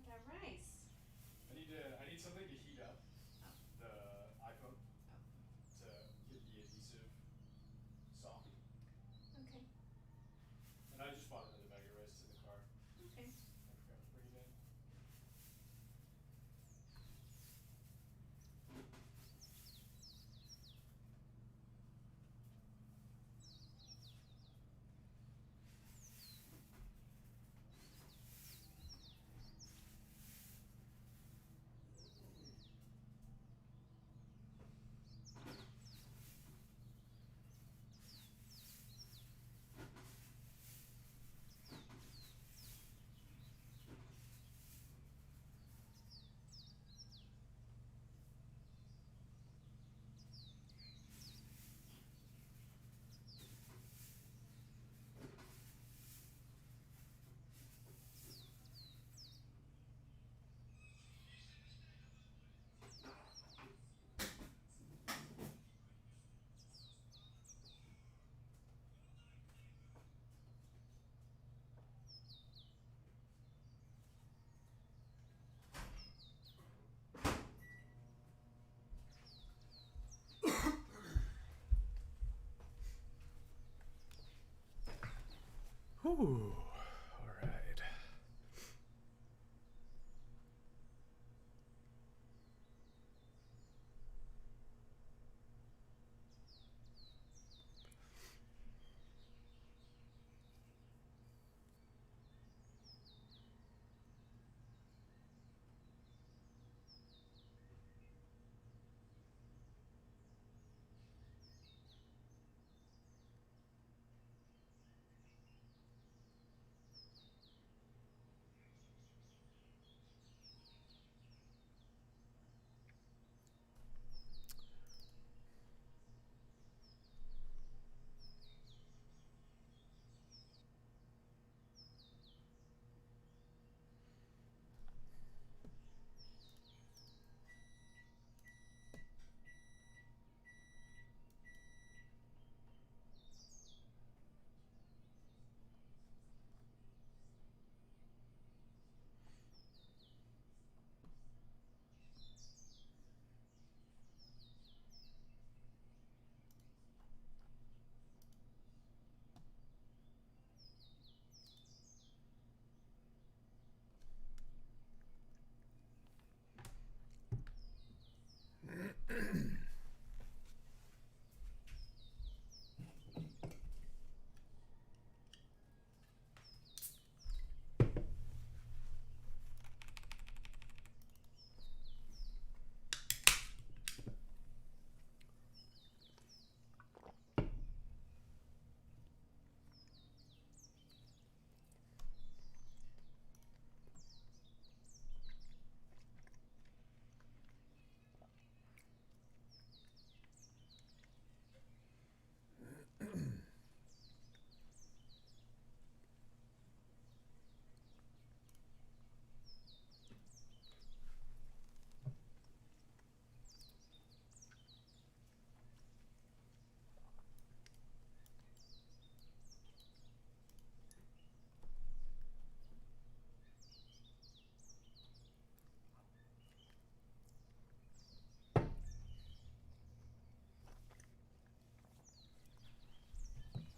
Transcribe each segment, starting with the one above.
got rice. I need something to heat up Oh, the iPhone oh, to get the adhesive soft. okay, And I just bought another bag of rice in the car. okay. I forgot to bring it in. Whew. All right.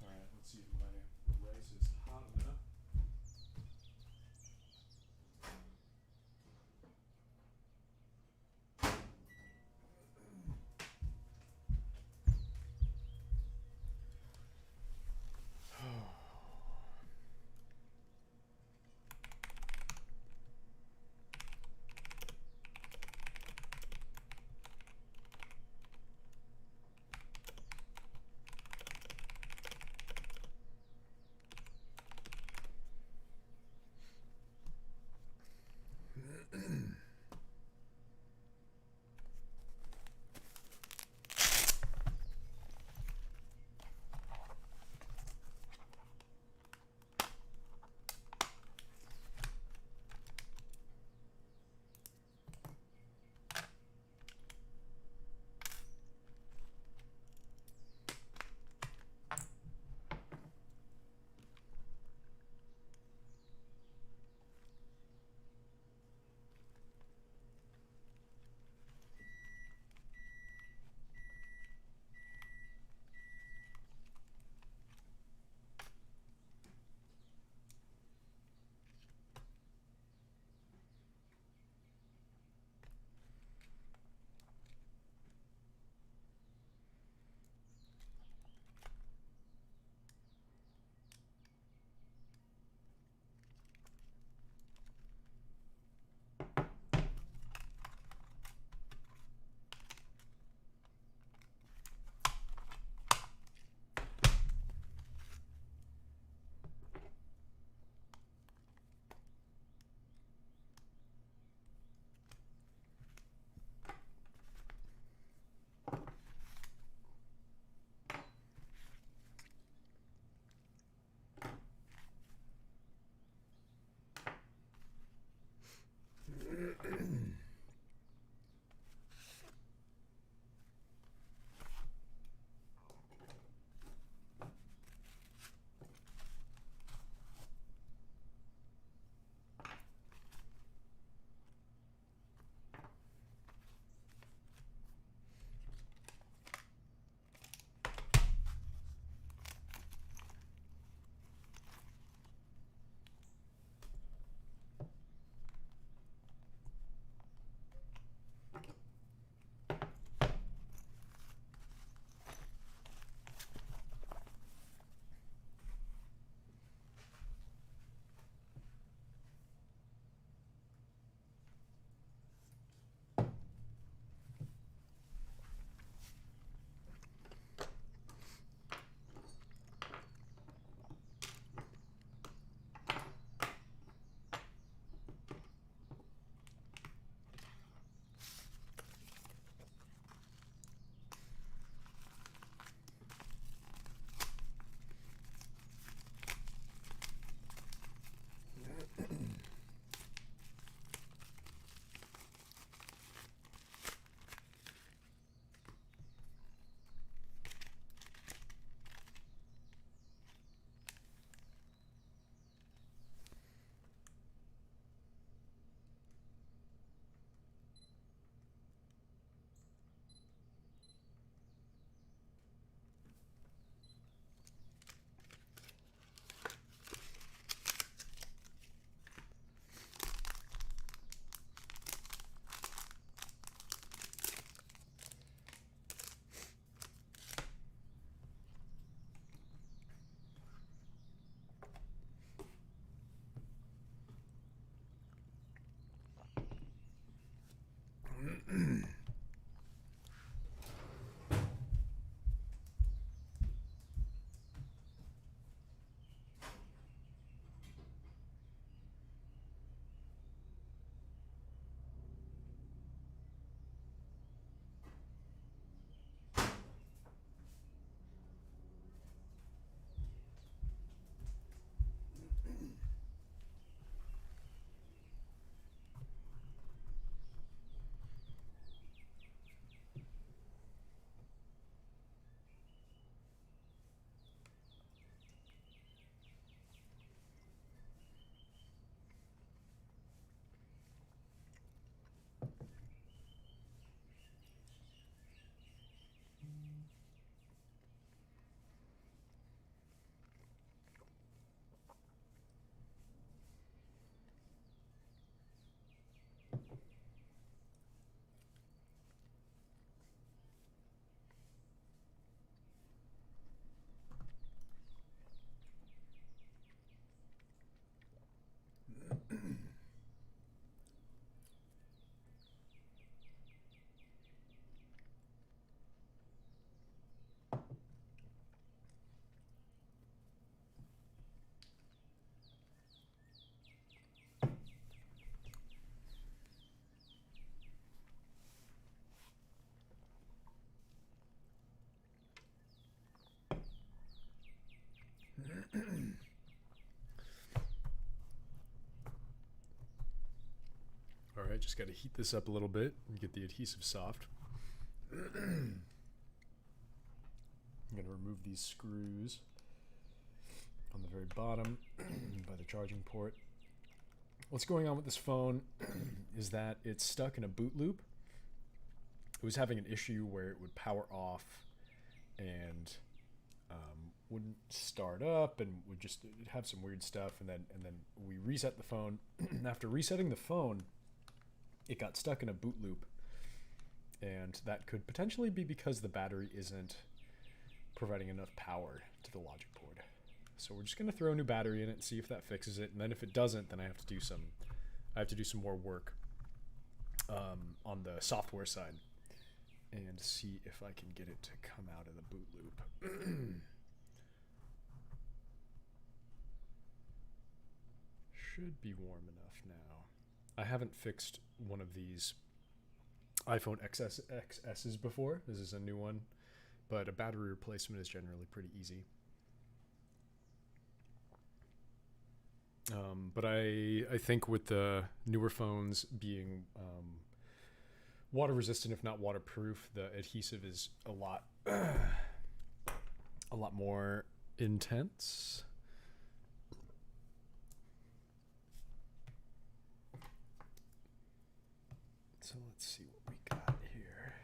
All right. Let's see if my rice is hot enough. All right, just got to heat this up a little bit and get the adhesive soft. I'm going to remove these screws on the very bottom by the charging port. What's going on with this phone is that it's stuck in a boot loop. It was having an issue where it would power off and wouldn't start up and would just have some weird stuff, and then we reset the phone. After resetting the phone, it got stuck in a boot loop, and that could potentially be because the battery isn't providing enough power to the logic board. So we're just going to throw a new battery in it and see if that fixes it, and then if it doesn't, then I have to do some more work on the software side and see if I can get it to come out of the boot loop. Should be warm enough now. I haven't fixed one of these iPhone XSs before. This is a new one, but a battery replacement is generally pretty easy. But I think with the newer phones being water resistant, if not waterproof, the adhesive is a lot more intense. So let's see what we got here.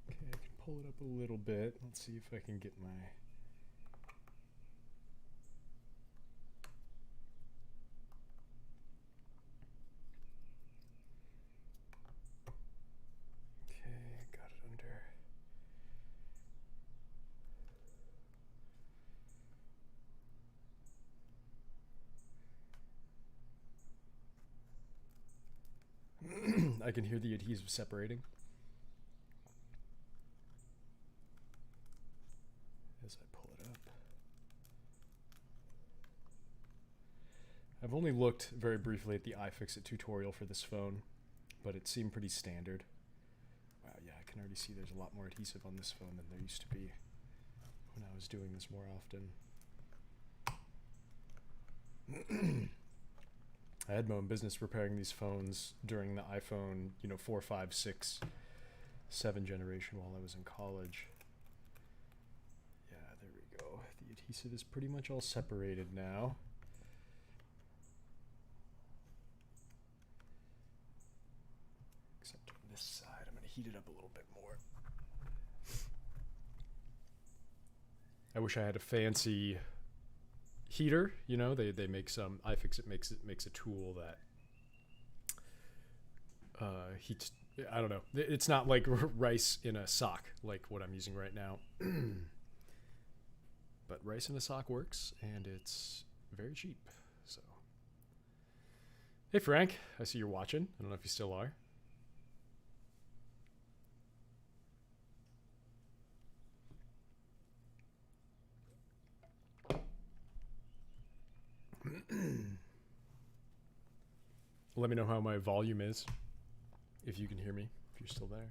Okay, I can pull it up a little bit. Let's see if I can get my... Okay, got it under... I can hear the adhesive separating as I pull it up. I've only looked very briefly at the iFixit tutorial for this phone, but it seemed pretty standard. Wow, yeah, I can already see there's a lot more adhesive on this phone than there used to be when I was doing this more often. I had my own business repairing these phones during the iPhone, 4, 5, 6, 7 generation while I was in college. Yeah, there we go. The adhesive is pretty much all separated now. Except on this side, I'm going to heat it up a little bit more. I wish I had a fancy heater, they make some. iFixit makes a tool that heats. I don't know. It's not like rice in a sock like what I'm using right now, but rice in a sock works, and it's very cheap. So, hey Frank, I see you're watching. I don't know if you still are. Let me know how my volume is, if you can hear me, if you're still there.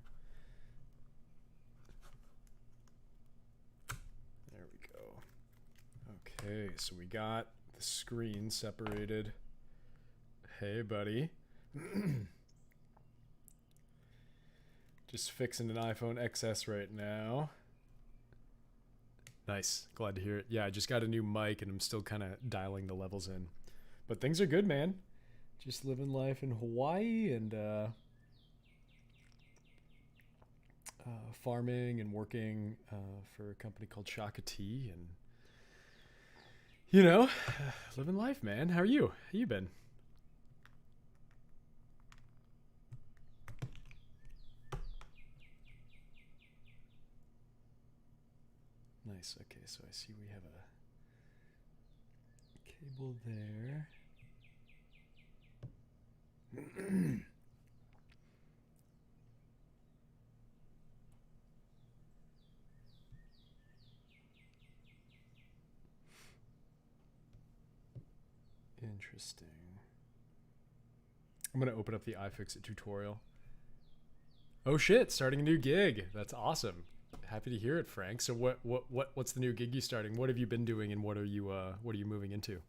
There we go. Okay, so we got the screen separated. Hey, buddy. Just fixing an iPhone XS right now. Nice. Glad to hear it. Yeah, I just got a new mic and I'm still kind of dialing the levels in. But things are good, man. Just living life in Hawaii and farming and working for a company called Shaka Tea, and living life, man. How are you? How you been? Nice. Okay, so I see we have a cable there. Interesting. I'm going to open up the iFixit tutorial. Oh shit, starting a new gig. That's awesome. Happy to hear it, Frank. So what's the new gig you starting? What have you been doing and what are you moving into?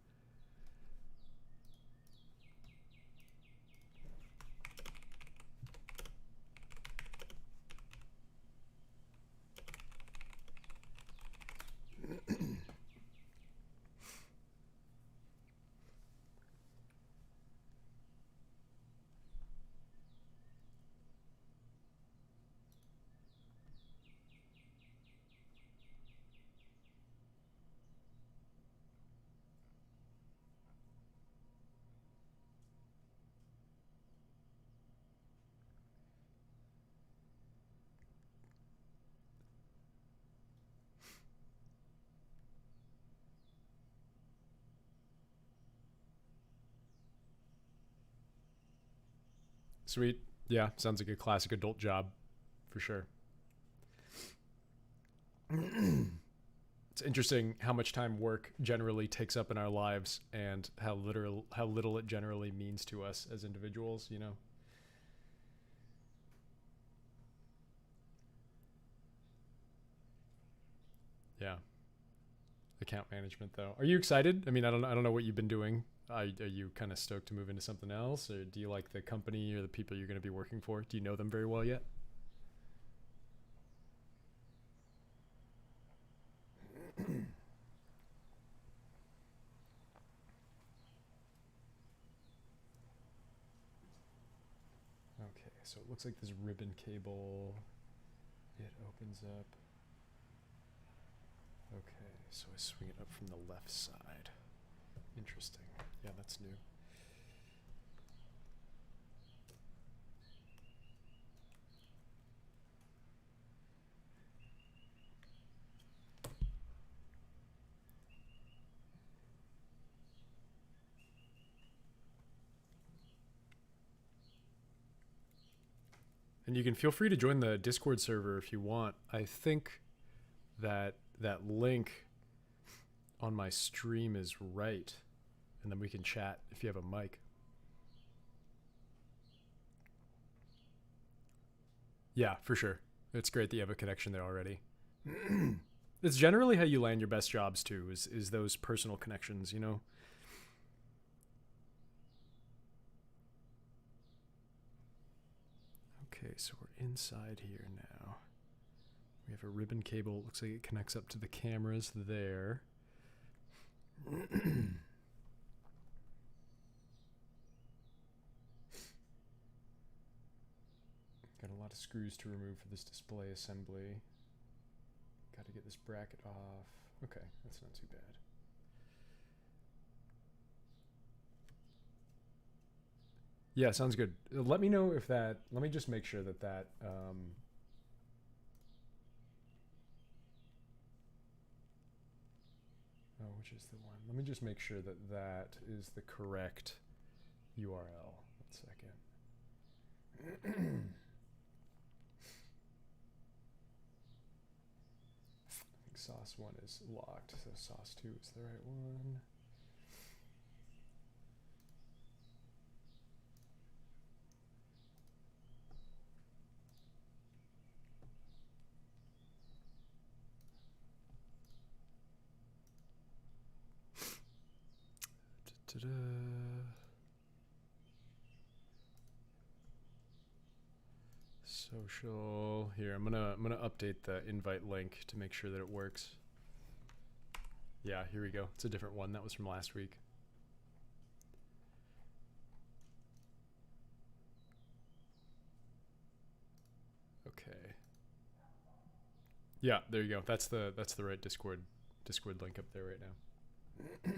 Sweet. Yeah, sounds like a classic adult job for sure. It's interesting how much time work generally takes up in our lives and how little it generally means to us as individuals, Yeah. Account management though. Are you excited? I mean, I don't know what you've been doing. Are you kind of stoked to move into something else, or do you like the company or the people you're going to be working for? Do you know them very well yet? Okay, so it looks like this ribbon cable, it opens up. Okay, so I swing it up from the left side. Interesting. Yeah, that's new. And you can feel free to join the Discord server if you want. I think that that link on my stream is right. And then we can chat if you have a mic. Yeah, for sure. It's great that you have a connection there already. It's generally how you land your best jobs too, is those personal connections, you know? Okay, so we're inside here now. We have a ribbon cable. Looks like it connects up to the cameras there. Got a lot of screws to remove for this display assembly. Got to get this bracket off. Okay, that's not too bad. Yeah, sounds good. Let me know if that, let me just make sure that that, oh, which is the one? Let me just make sure that that is the correct URL. 1 second. I think sauce 1 is locked, so sauce 2 is the right one. Da-da. Social. Here, I'm gonna update the invite link to make sure that it works. Yeah, here we go. It's a different one. That was from last week. Okay. Yeah, there you go. That's the right Discord link up there right now.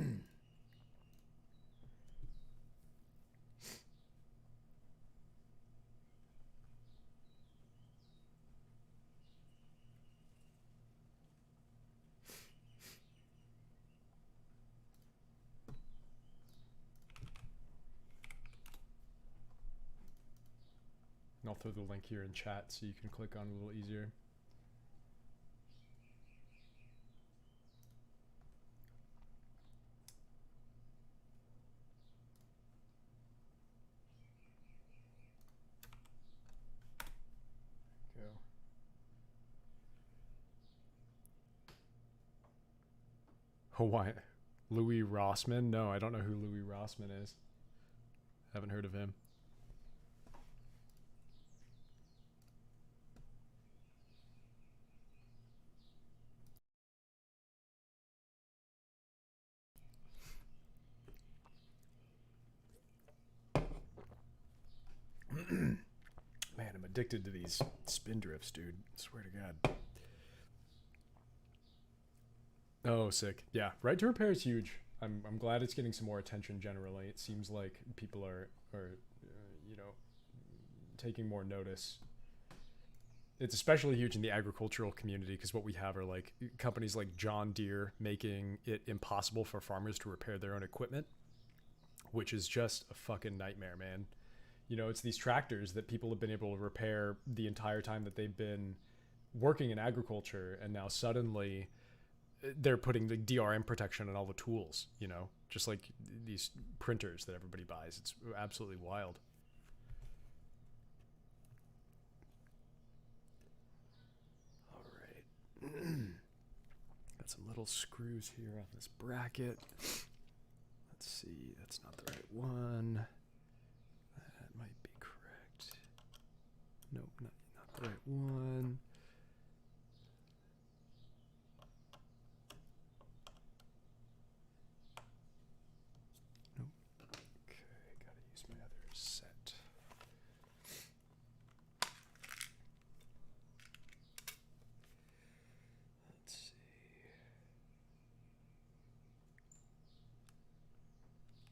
And I'll throw the link here in chat so you can click on it a little easier. Go. Hawaii. Louis Rossman? No, I don't know who Louis Rossman is. Haven't heard of him. Man, I'm addicted to these Spindrifts, dude. I swear to God. Oh, sick. Yeah, right to repair is huge. I'm glad it's getting some more attention generally. It seems like people are you know, taking more notice. It's especially huge in the agricultural community because what we have are like companies like John Deere making it impossible for farmers to repair their own equipment, which is just a fucking nightmare, man. You know, it's these tractors that people have been able to repair the entire time that they've been working in agriculture, and now suddenly they're putting the DRM protection on all the tools, you know, just like these printers that everybody buys. It's absolutely wild. All right. little screws here on this bracket. Let's see, that's not the right one. That might be correct. Nope, not the right one. Nope. Okay, gotta use my other set. Let's see.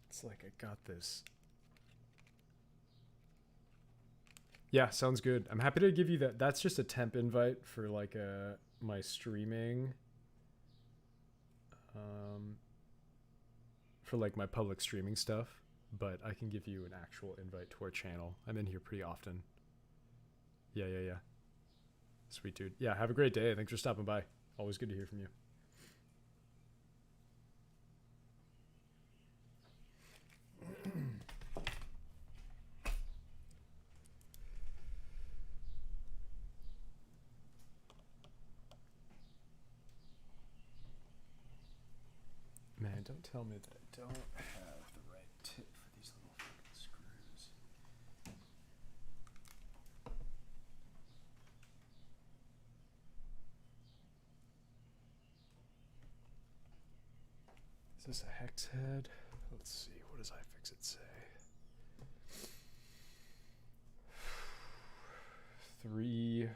It's like I got this. Yeah, sounds good. I'm happy to give you that. That's just a temp invite for like my streaming. For like my public streaming stuff, but I can give you an actual invite to our channel. I'm in here pretty often. Yeah. Sweet dude. Yeah, have a great day. Thanks for stopping by. Always good to hear from you. Man, don't tell me that I don't have the right tip for these little fucking screws. Is this a hex head? Let's see. What does iFixit say? 3.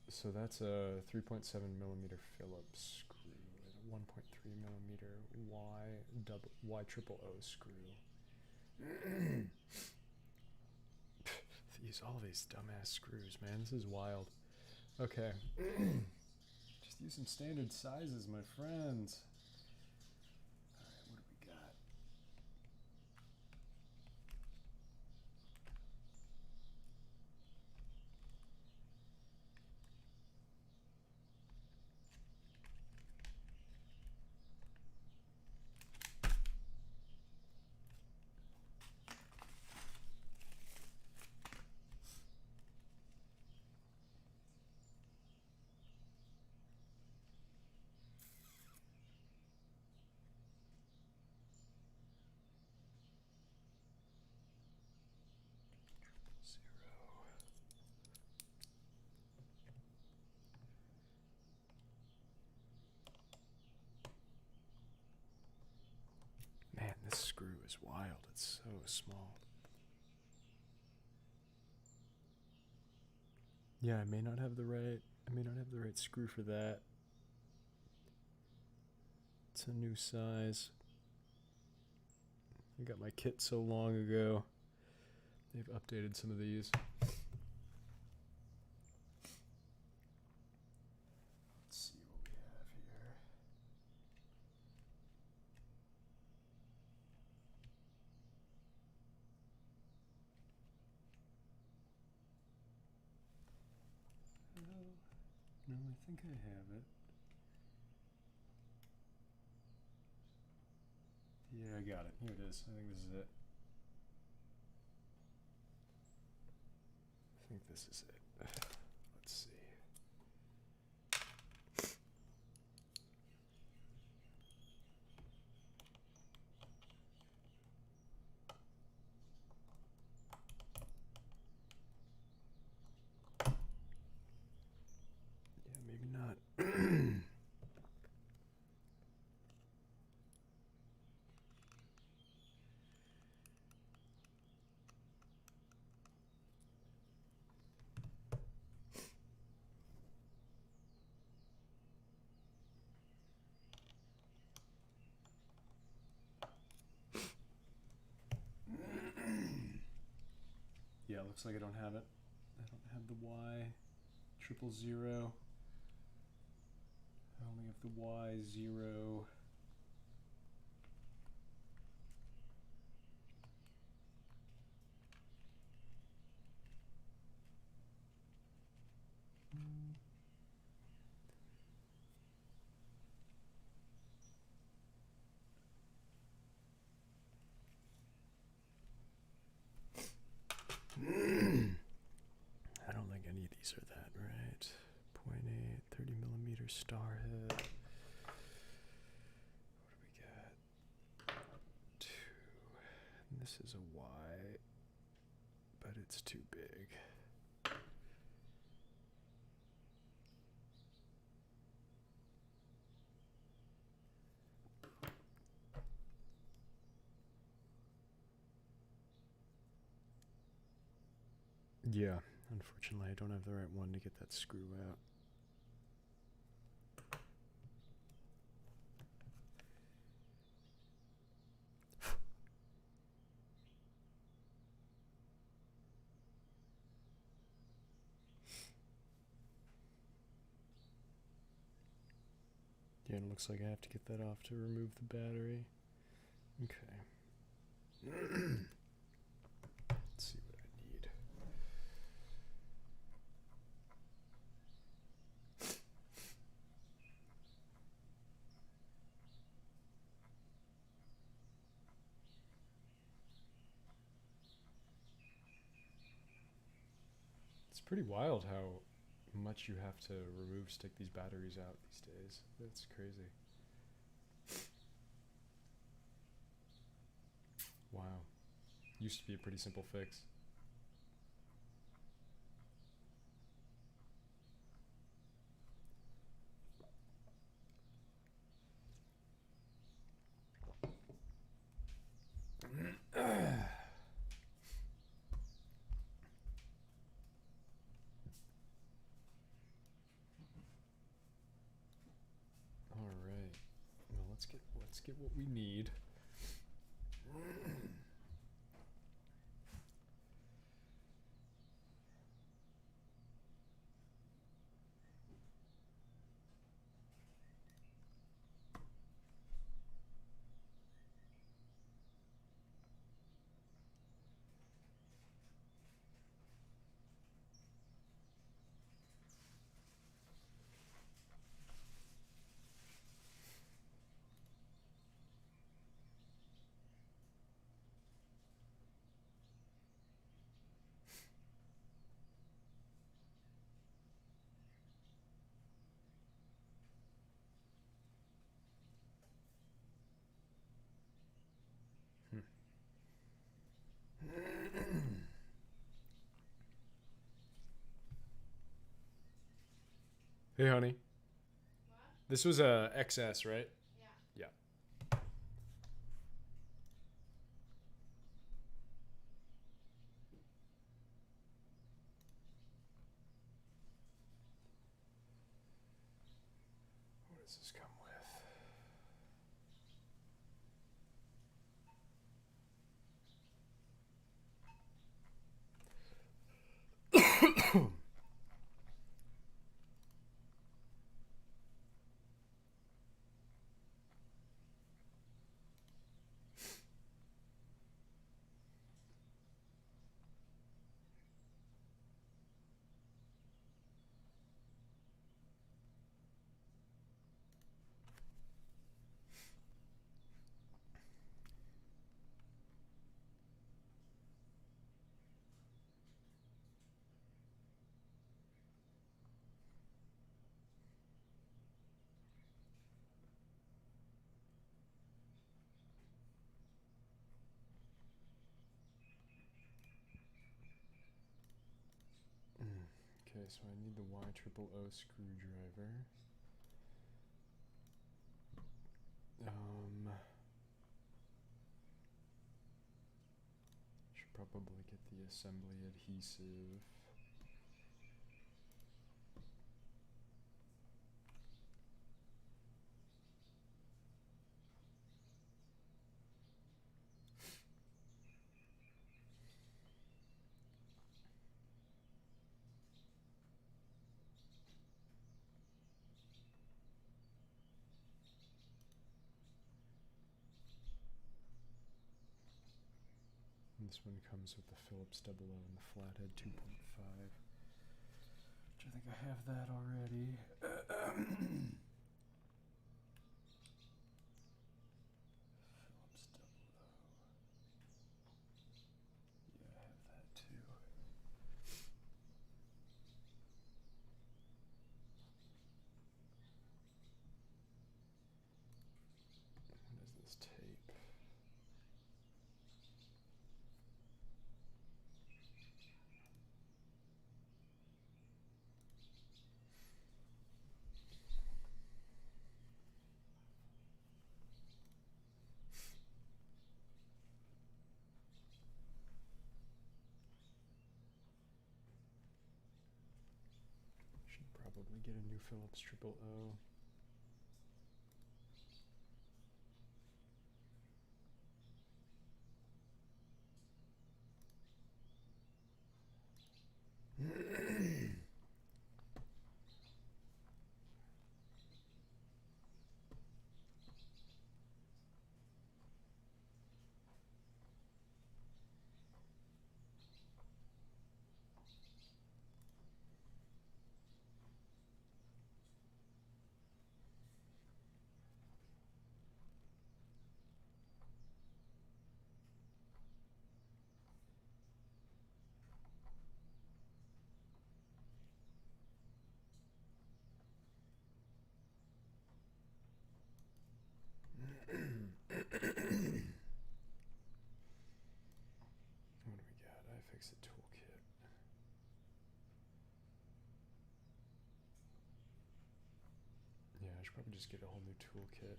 So that's a 3.7 millimeter Phillips screw and a 1.3 millimeter Y triple O screw. All these dumbass screws, man. This is wild. Okay. Just use some standard sizes, my friends. Alright, what do we got? Man, this screw is wild. It's so small. Yeah, I may not have the right screw for that. It's a new size. I got my kit so long ago. They've updated some of these. Let's see what we have here. No, I think I have it. Yeah, I got it. Here it is. I think this is it. I think this is it. Let's see. Yeah, maybe not. Yeah, looks like I don't have it. I don't have the Y000. I only have the Y0. I don't think any of these are that, right? 0.8, 30 millimeter star head. Yeah, unfortunately, I don't have the right one to get that screw out. Yeah, it looks like I have to get that off to remove the battery. Okay. Let's see what I need. It's pretty wild how much you have to remove to take these batteries out these days. That's crazy. Wow. Used to be a pretty simple fix. All right. Well, let's get what we need. Hey, honey. What? This was a XS, right? Yeah. Yeah. What does this come with? Okay, so I need the YOO screwdriver. Should probably get the assembly adhesive. And this one comes with the Phillips 00 and the flathead 2.5. Which I think I have that already. Phillips 00. Yeah, I have that too. What is this tape? get a new Philips triple O. What do we got? iFixit toolkit. Yeah, I should probably just get a whole new toolkit.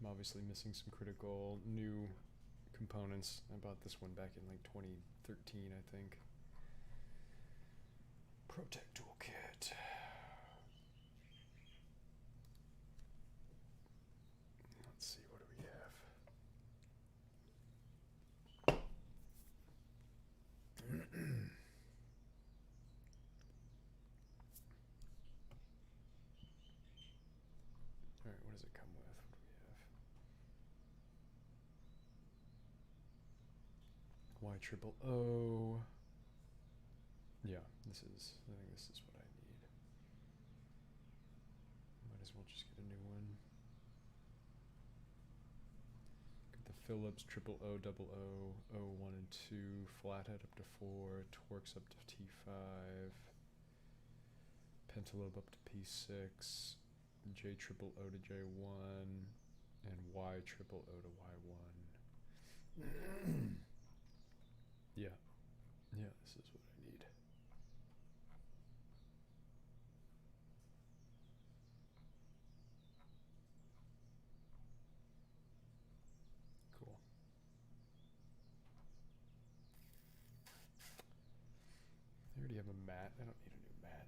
I'm obviously missing some critical new components. I bought this one back in like 2013, I think. ProTech toolkit. Let's see, what do we have? All right, what does it come with? What do we have? Y triple O. Yeah, I think this is what I need. Might as well just get a new one. Get the Philips triple O double O, O1 and 2, flathead up to 4, Torx up to T5, Pentalobe up to P6, J triple O to J1, and Y triple O to Y1. Yeah, this is what I need. Cool. I already have a mat. I don't need a new mat.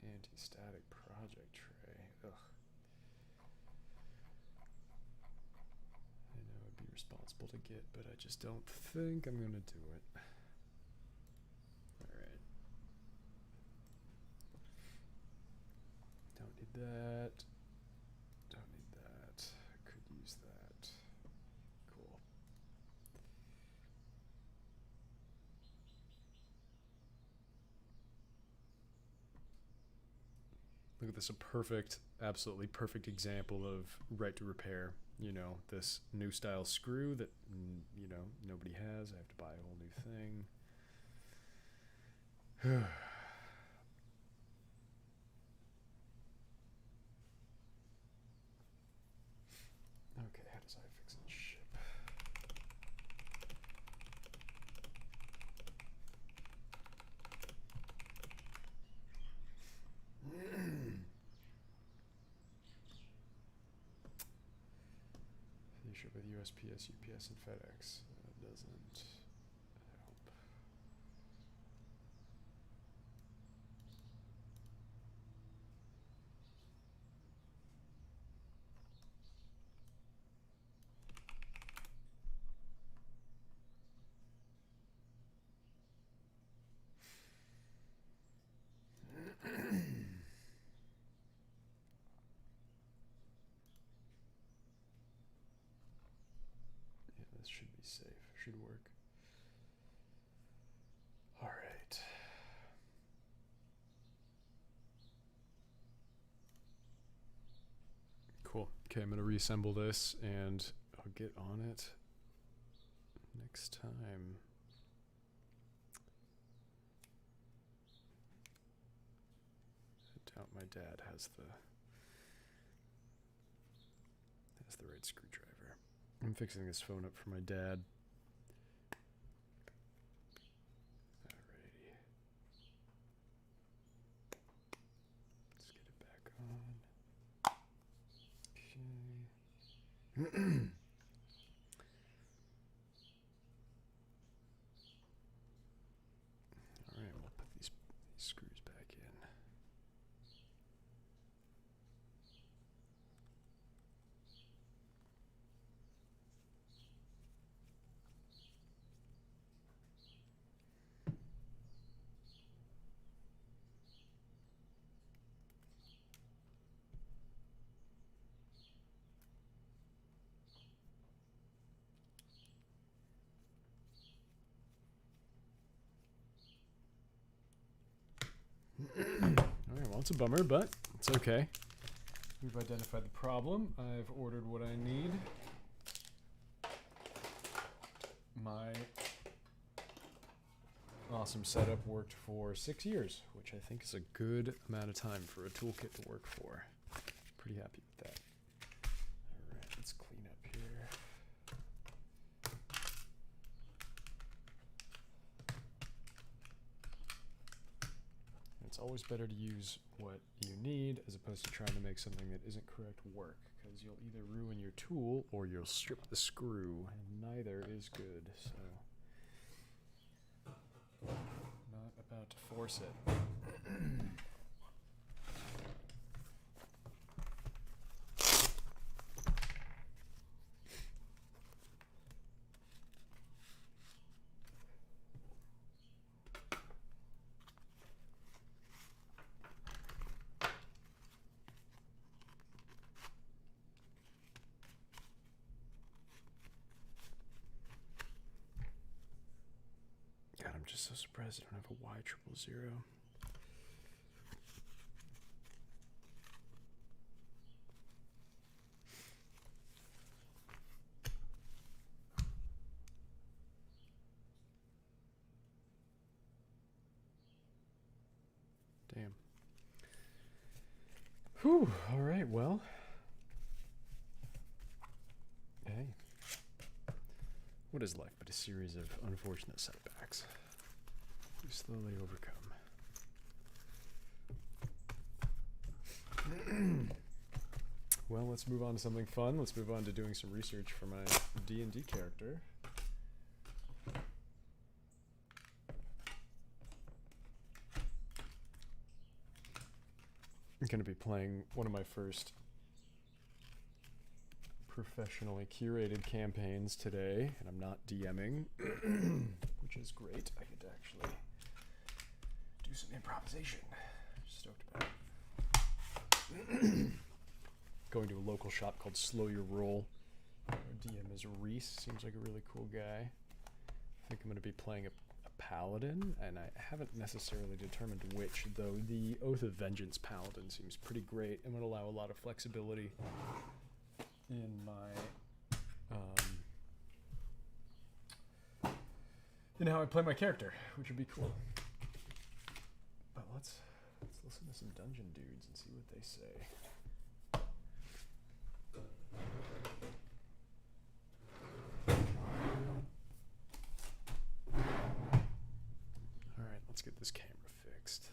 Anti-static project tray. Ugh. I know it'd be responsible to get, but I just don't think I'm gonna do it. Alright. Don't need that. Don't need that. Could use that. Cool. Look at this, a perfect, absolutely perfect example of right to repair. You know, this new style screw that, you know, nobody has. I have to buy a whole new thing. Okay, how does iFixit ship? You ship with USPS, UPS, and FedEx. That doesn't help. Yeah, this should be safe. Should work. All right. Cool. Okay, I'm going to reassemble this and I'll get on it next time. I doubt my dad has the right screwdriver. I'm fixing this phone up for my dad. Alrighty. Let's get it back on. Okay. Alright, well, it's a bummer, but it's okay. We've identified the problem. I've ordered what I need. My awesome setup worked for 6 years, which I think is a good amount of time for a toolkit to work for. Pretty happy with that. Alright, let's clean up here. It's always better to use what you need as opposed to trying to make something that isn't correct work, because you'll either ruin your tool or you'll strip the screw, and neither is good, so not about to force it. God, I'm just so surprised I don't have a Y00. Damn. Whew, alright, well. Hey. What is life but a series of unfortunate setbacks we slowly overcome? Well, let's move on to something fun. Let's move on to doing some research for my D&D character. I'm going to be playing one of my first professionally curated campaigns today, and I'm not DMing, which is great. I get to actually do some improvisation. Stoked about it. Going to a local shop called Slow Your Roll. Our DM is Reese. Seems like a really cool guy. I think I'm going to be playing a paladin, and I haven't necessarily determined which, though the Oath of Vengeance paladin seems pretty great and would allow a lot of flexibility in my in how I play my character, which would be cool. But let's listen to some dungeon dudes and see what they say. Alright, let's get this camera fixed.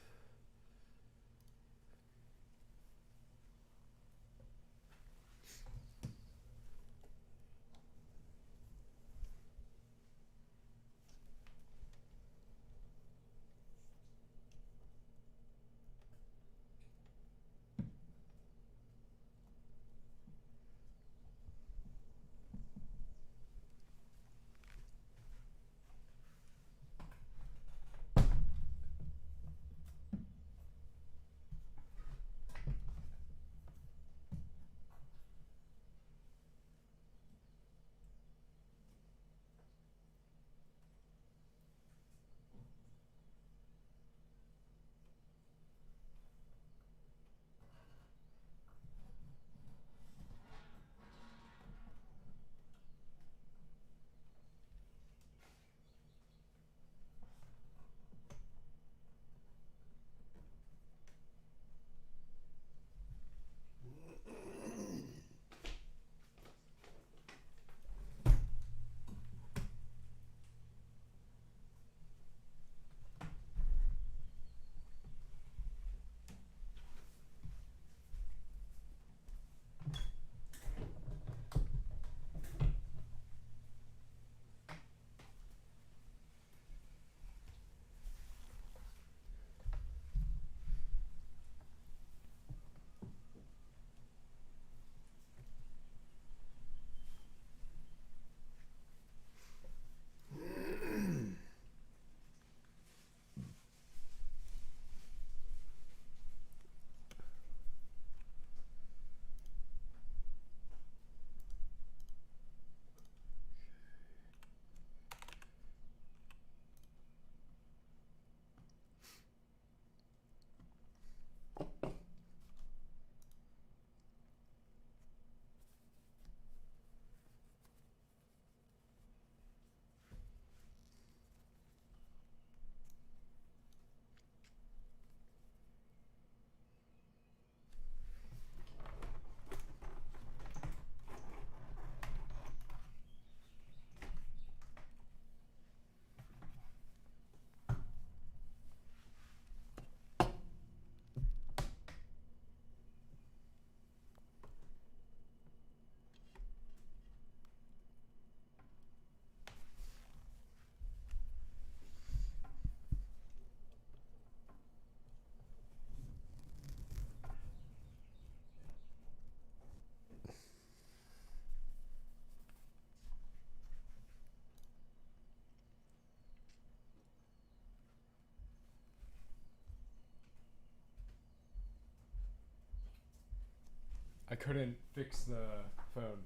I couldn't fix the phone.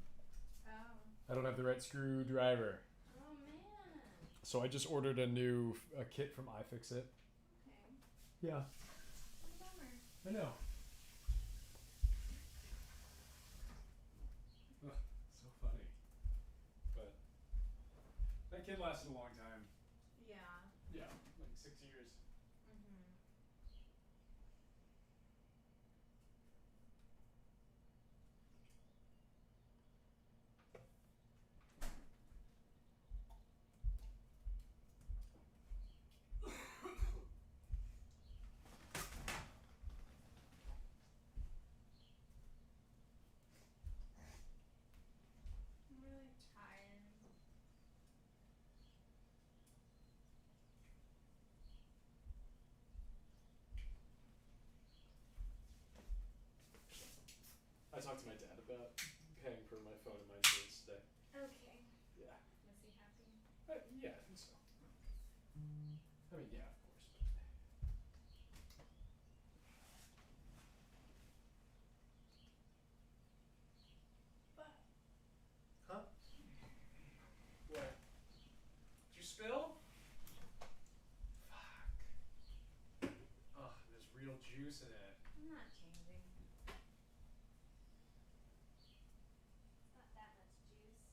Oh. I don't have the right screwdriver. Oh man. So I just ordered a new kit from iFixit. Okay. Yeah, What a bummer. I know. Ugh, so funny. But that kid lasted a long time. Yeah. Yeah, like 6 years. Mhm. I'm really tired. I talked to my dad about paying for my phone and my insurance today. Okay. Yeah. Was he happy? Yeah, I think so. I mean, yeah, of course. But Huh? What? Did you spill? Fuck. Ugh, there's real juice in it. I'm not changing. It's not that much juice.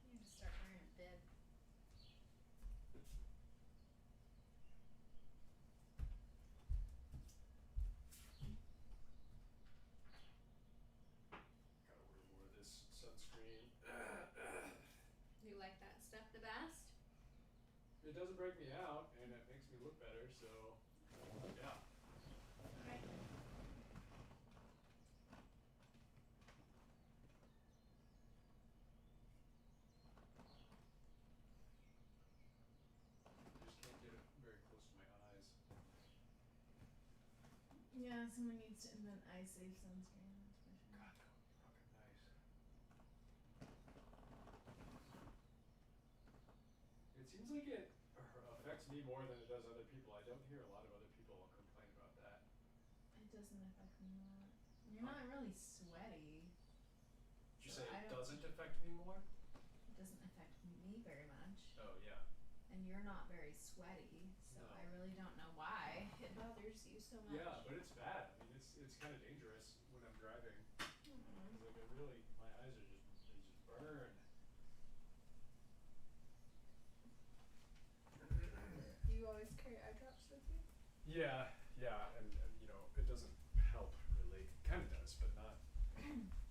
You need to start wearing a bib. Gotta wear more of this sunscreen. You like that stuff the best? It doesn't break me out, and it makes me look better, so yeah. Okay. I just can't get it very close to my eyes. Yeah, someone needs to invent eye safe sunscreen, that's for sure. God, that would be fucking nice. It seems like it affects me more than it does other people. I don't hear a lot of other people complain about that. It doesn't affect me a lot. You're not really sweaty. Did you So say I it don't- doesn't affect me more? It doesn't affect me very much. Oh, yeah. And you're not very sweaty, so No. I really don't know why it bothers you so much. Yeah, but it's bad. I mean, it's kind of dangerous when I'm driving. Mm. Like, my eyes are they just burn. Do you always carry eye drops with you? Yeah, and you know, it doesn't help really. Kind of does, but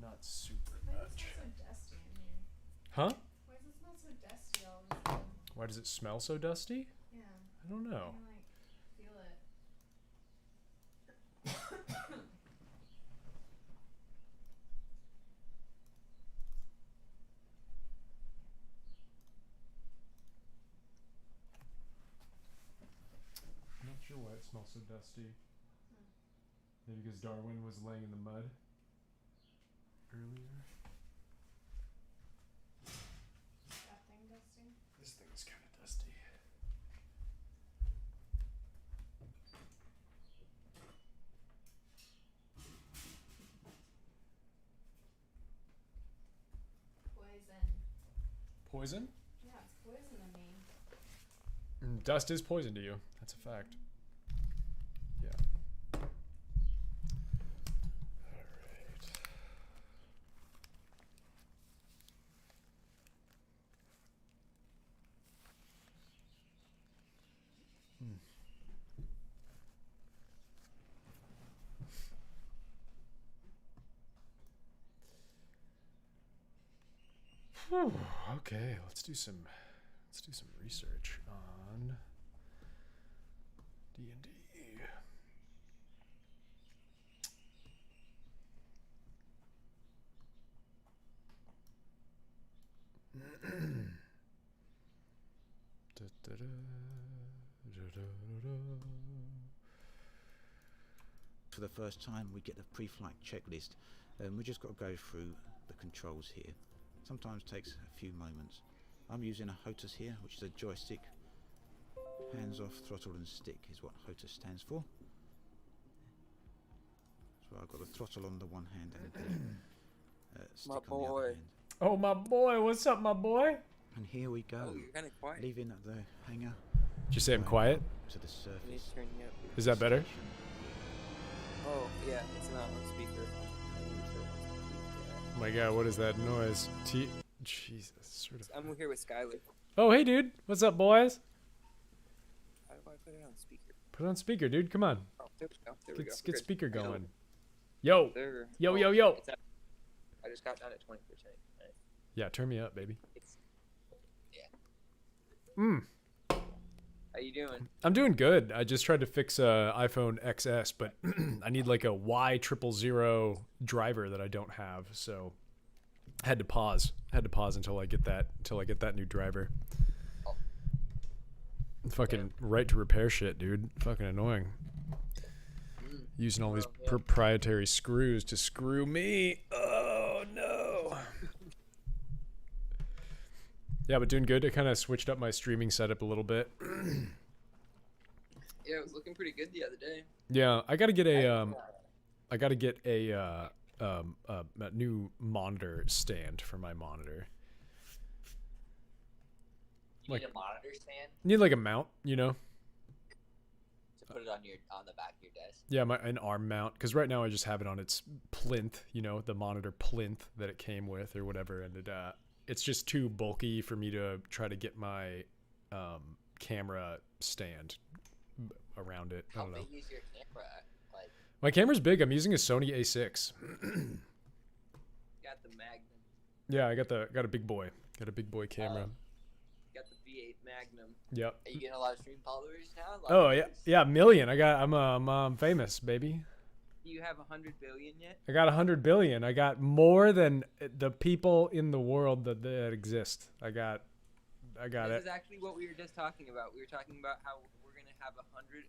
not super Why does it much. smell so dusty in here? Huh? Why does it smell so dusty all of a sudden? Why does it smell so dusty? Yeah. I don't know. I like feel it. I'm not sure why it smells so dusty. Maybe because Darwin was laying in the mud earlier. That thing dusty? This thing is kind of dusty. Poison. Poison? Yeah, it's poison to me. Dust is poison to you. That's a fact. Yeah. Alright. Whew, okay, let's do some research on D&D. For the first time, we get the pre-flight checklist, and we just got to go through the controls here. Sometimes takes a few moments. I'm using a HOTAS here, which is a joystick Hands off, throttle and stick is what HOTA stands for. So I've got the throttle on the one hand and the stick My on the boy. other hand. Oh, my boy. What's up, my boy? And here we go. Oh, you're kind of quiet. Leaving the hangar Did you say I'm quiet? to the I need surface. to turn you up. Is that better? station. Oh, yeah, it's not on speaker. I need to turn it on speaker. Oh my god, what is that noise? Jesus. Sort of. I'm here with Skylar. Oh, hey, dude. What's up, boys? How do I put it on speaker? Put it on speaker, dude. Come on. Oh, there we go. There we go. Get Good. speaker Hello. going. Yo. There. Yo, Oh, yo, yo. it's at- I just got down at 20%. Right. Yeah, turn me up, baby. It's, Mm. how you doing? I'm doing good. I just tried to fix a iPhone XS, but I need like a Y000 driver that I don't have, so I had to pause. Until I get that new driver. Oh. Fucking right to repair shit, dude. Fucking annoying. Using all these Oh, yeah. proprietary screws to screw me. Oh no. Yeah, but doing good. I kind of switched up my streaming setup a little bit. Yeah, it was looking pretty good the other day. Yeah, I gotta get a new monitor stand for my monitor. You Like- need a monitor stand Need like a mount, you know? to put it on the back of your desk. Yeah, an arm mount. Because right now I just have it on its plinth, you know, the monitor plinth that it came with or whatever, and it's just too bulky for me to try to get my camera stand around it. I How don't know. big is your camera? Like, My camera's big. I'm using a Sony A6. Got the Magnum. Yeah, I got a big boy. Got a big boy camera. Got the V8 Magnum. Yep. are you getting a lot of stream followers now? A lot Oh of yeah, viewers? yeah, million. I'm famous, baby. Do you have 100 billion yet? I got 100 billion. I got more than the people in the world that exist. I got This it. is actually what we were just talking about. We were talking about how we're gonna have 100.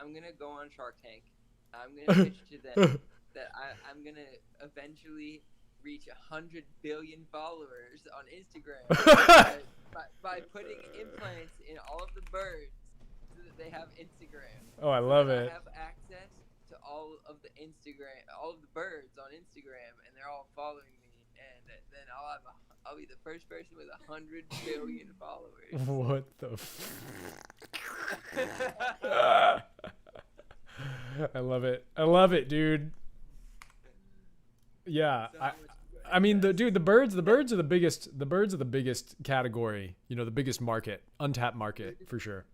I'm gonna go on Shark Tank. I'm gonna pitch to them that I'm gonna eventually reach 100 billion followers on Instagram by putting implants in all of the birds so that they have Instagram. Oh, I love I it. have access to all of the birds on Instagram, and they're all following me. And then I'll be the first person with 100 billion followers. What the? I love it. I love it, dude. Yeah, So much I mean the birds are the biggest. The birds are the biggest category. You know, the biggest market, untapped market for sure.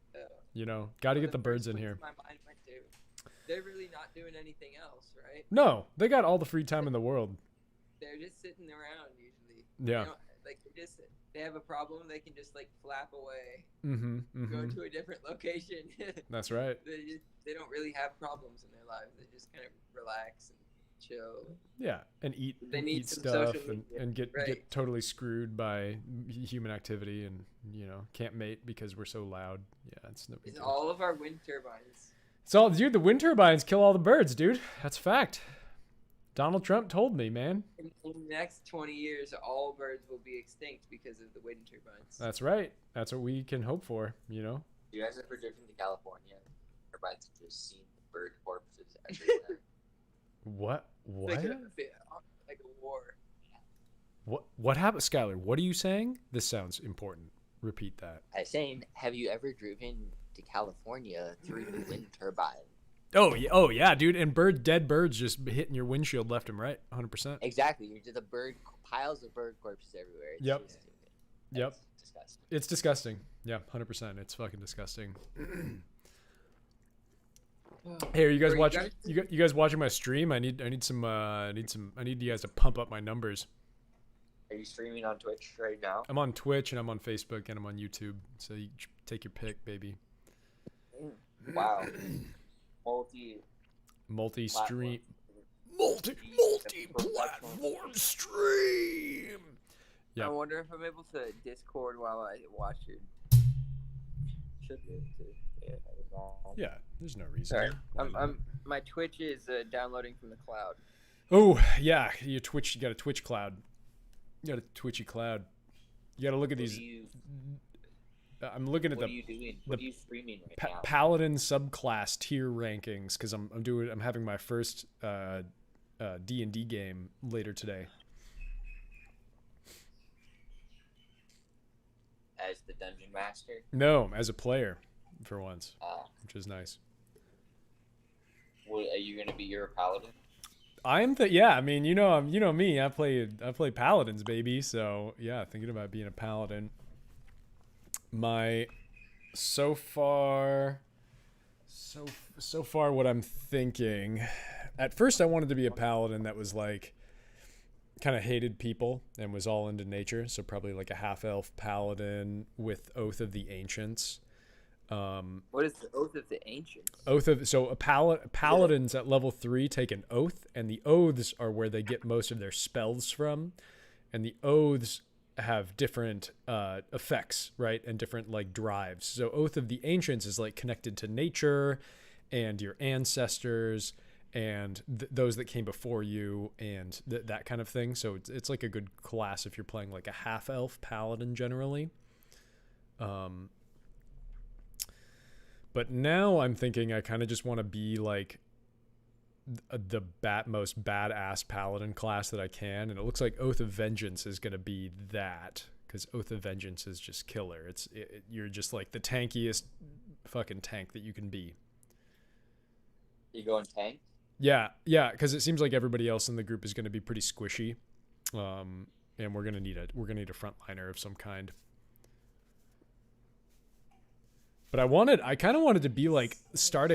You know, got to get the birds in here. My mind went to. They're really not doing anything else, right? No, they got all the free time in the world. They're just sitting around usually. Yeah. They don't- like they have a problem, they can just like flap away, Mm-hmm. go to a different location. That's right. They don't really have problems in their lives. They just kind of relax and chill. Yeah, and eat They need eat some stuff social and, media, and get right. totally screwed by human activity and can't mate because we're so loud. Yeah, it's no big It's deal. all of our wind turbines. It's all, dude. The wind turbines kill all the birds, dude. That's a fact. Donald Trump told me, man. In the next 20 years, all birds will be extinct because of the wind turbines. That's right. That's what we can hope for. You guys ever driven to California? Everybody's just seen bird corpses everywhere. What? What? Like a war. What happened, Skylar? What are you saying? This sounds important. Repeat that. I was saying, have you ever driven to California through the wind turbine? Oh yeah, dude. And dead birds just hitting your windshield left and right, 100%. Exactly. You're just piles of bird corpses everywhere. It's Yep. just- Yep. that's disgusting. It's disgusting. Yeah, 100%. It's fucking disgusting. Hey, are you guys Are you watching? guys- You guys watching my stream? I need you guys to pump up my numbers. Are you streaming on Twitch right now? I'm on Twitch and I'm on Facebook and I'm on YouTube. So you take your pick, baby. Wow. Multi-stream, Multi- multi-platform stream. Yeah. I wonder if I'm able to Discord while I watch it. Should be able to. Yeah, that was all. Yeah, there's no reason. Sorry, Why not? my Twitch is downloading from the cloud. Oh yeah, you got a Twitch cloud. You got a Twitchy cloud. You got to look at What these. do you- I'm looking at What the are you doing? What are you streaming right now? Paladin subclass tier rankings because I'm having my first D&D game later today. As the dungeon master? No, as a player for once, which is nice. What, are you gonna be your paladin? Yeah, I mean, you know me. I play paladins, baby. So yeah, thinking about being a paladin. So far, what I'm thinking. At first, I wanted to be a paladin that was like, kind of hated people and was all into nature. So probably like a half-elf paladin with Oath of the Ancients. What is the Oath of the Ancients? Paladins at level 3 take an oath, and the oaths are where they get most of their spells from, and the oaths have different effects, right, and different like drives. So Oath of the Ancients is like connected to nature and your ancestors and those that came before you and that kind of thing. So it's like a good class if you're playing like a half elf paladin generally. But now I'm thinking I kind of just want to be like the most badass paladin class that I can, and it looks like Oath of Vengeance is going to be that, because Oath of Vengeance is just killer. You're just like the tankiest fucking tank that you can be. You going tank? Yeah, because it seems like everybody else in the group is going to be pretty squishy, and we're gonna need a frontliner of some kind. But I kind of wanted to be like start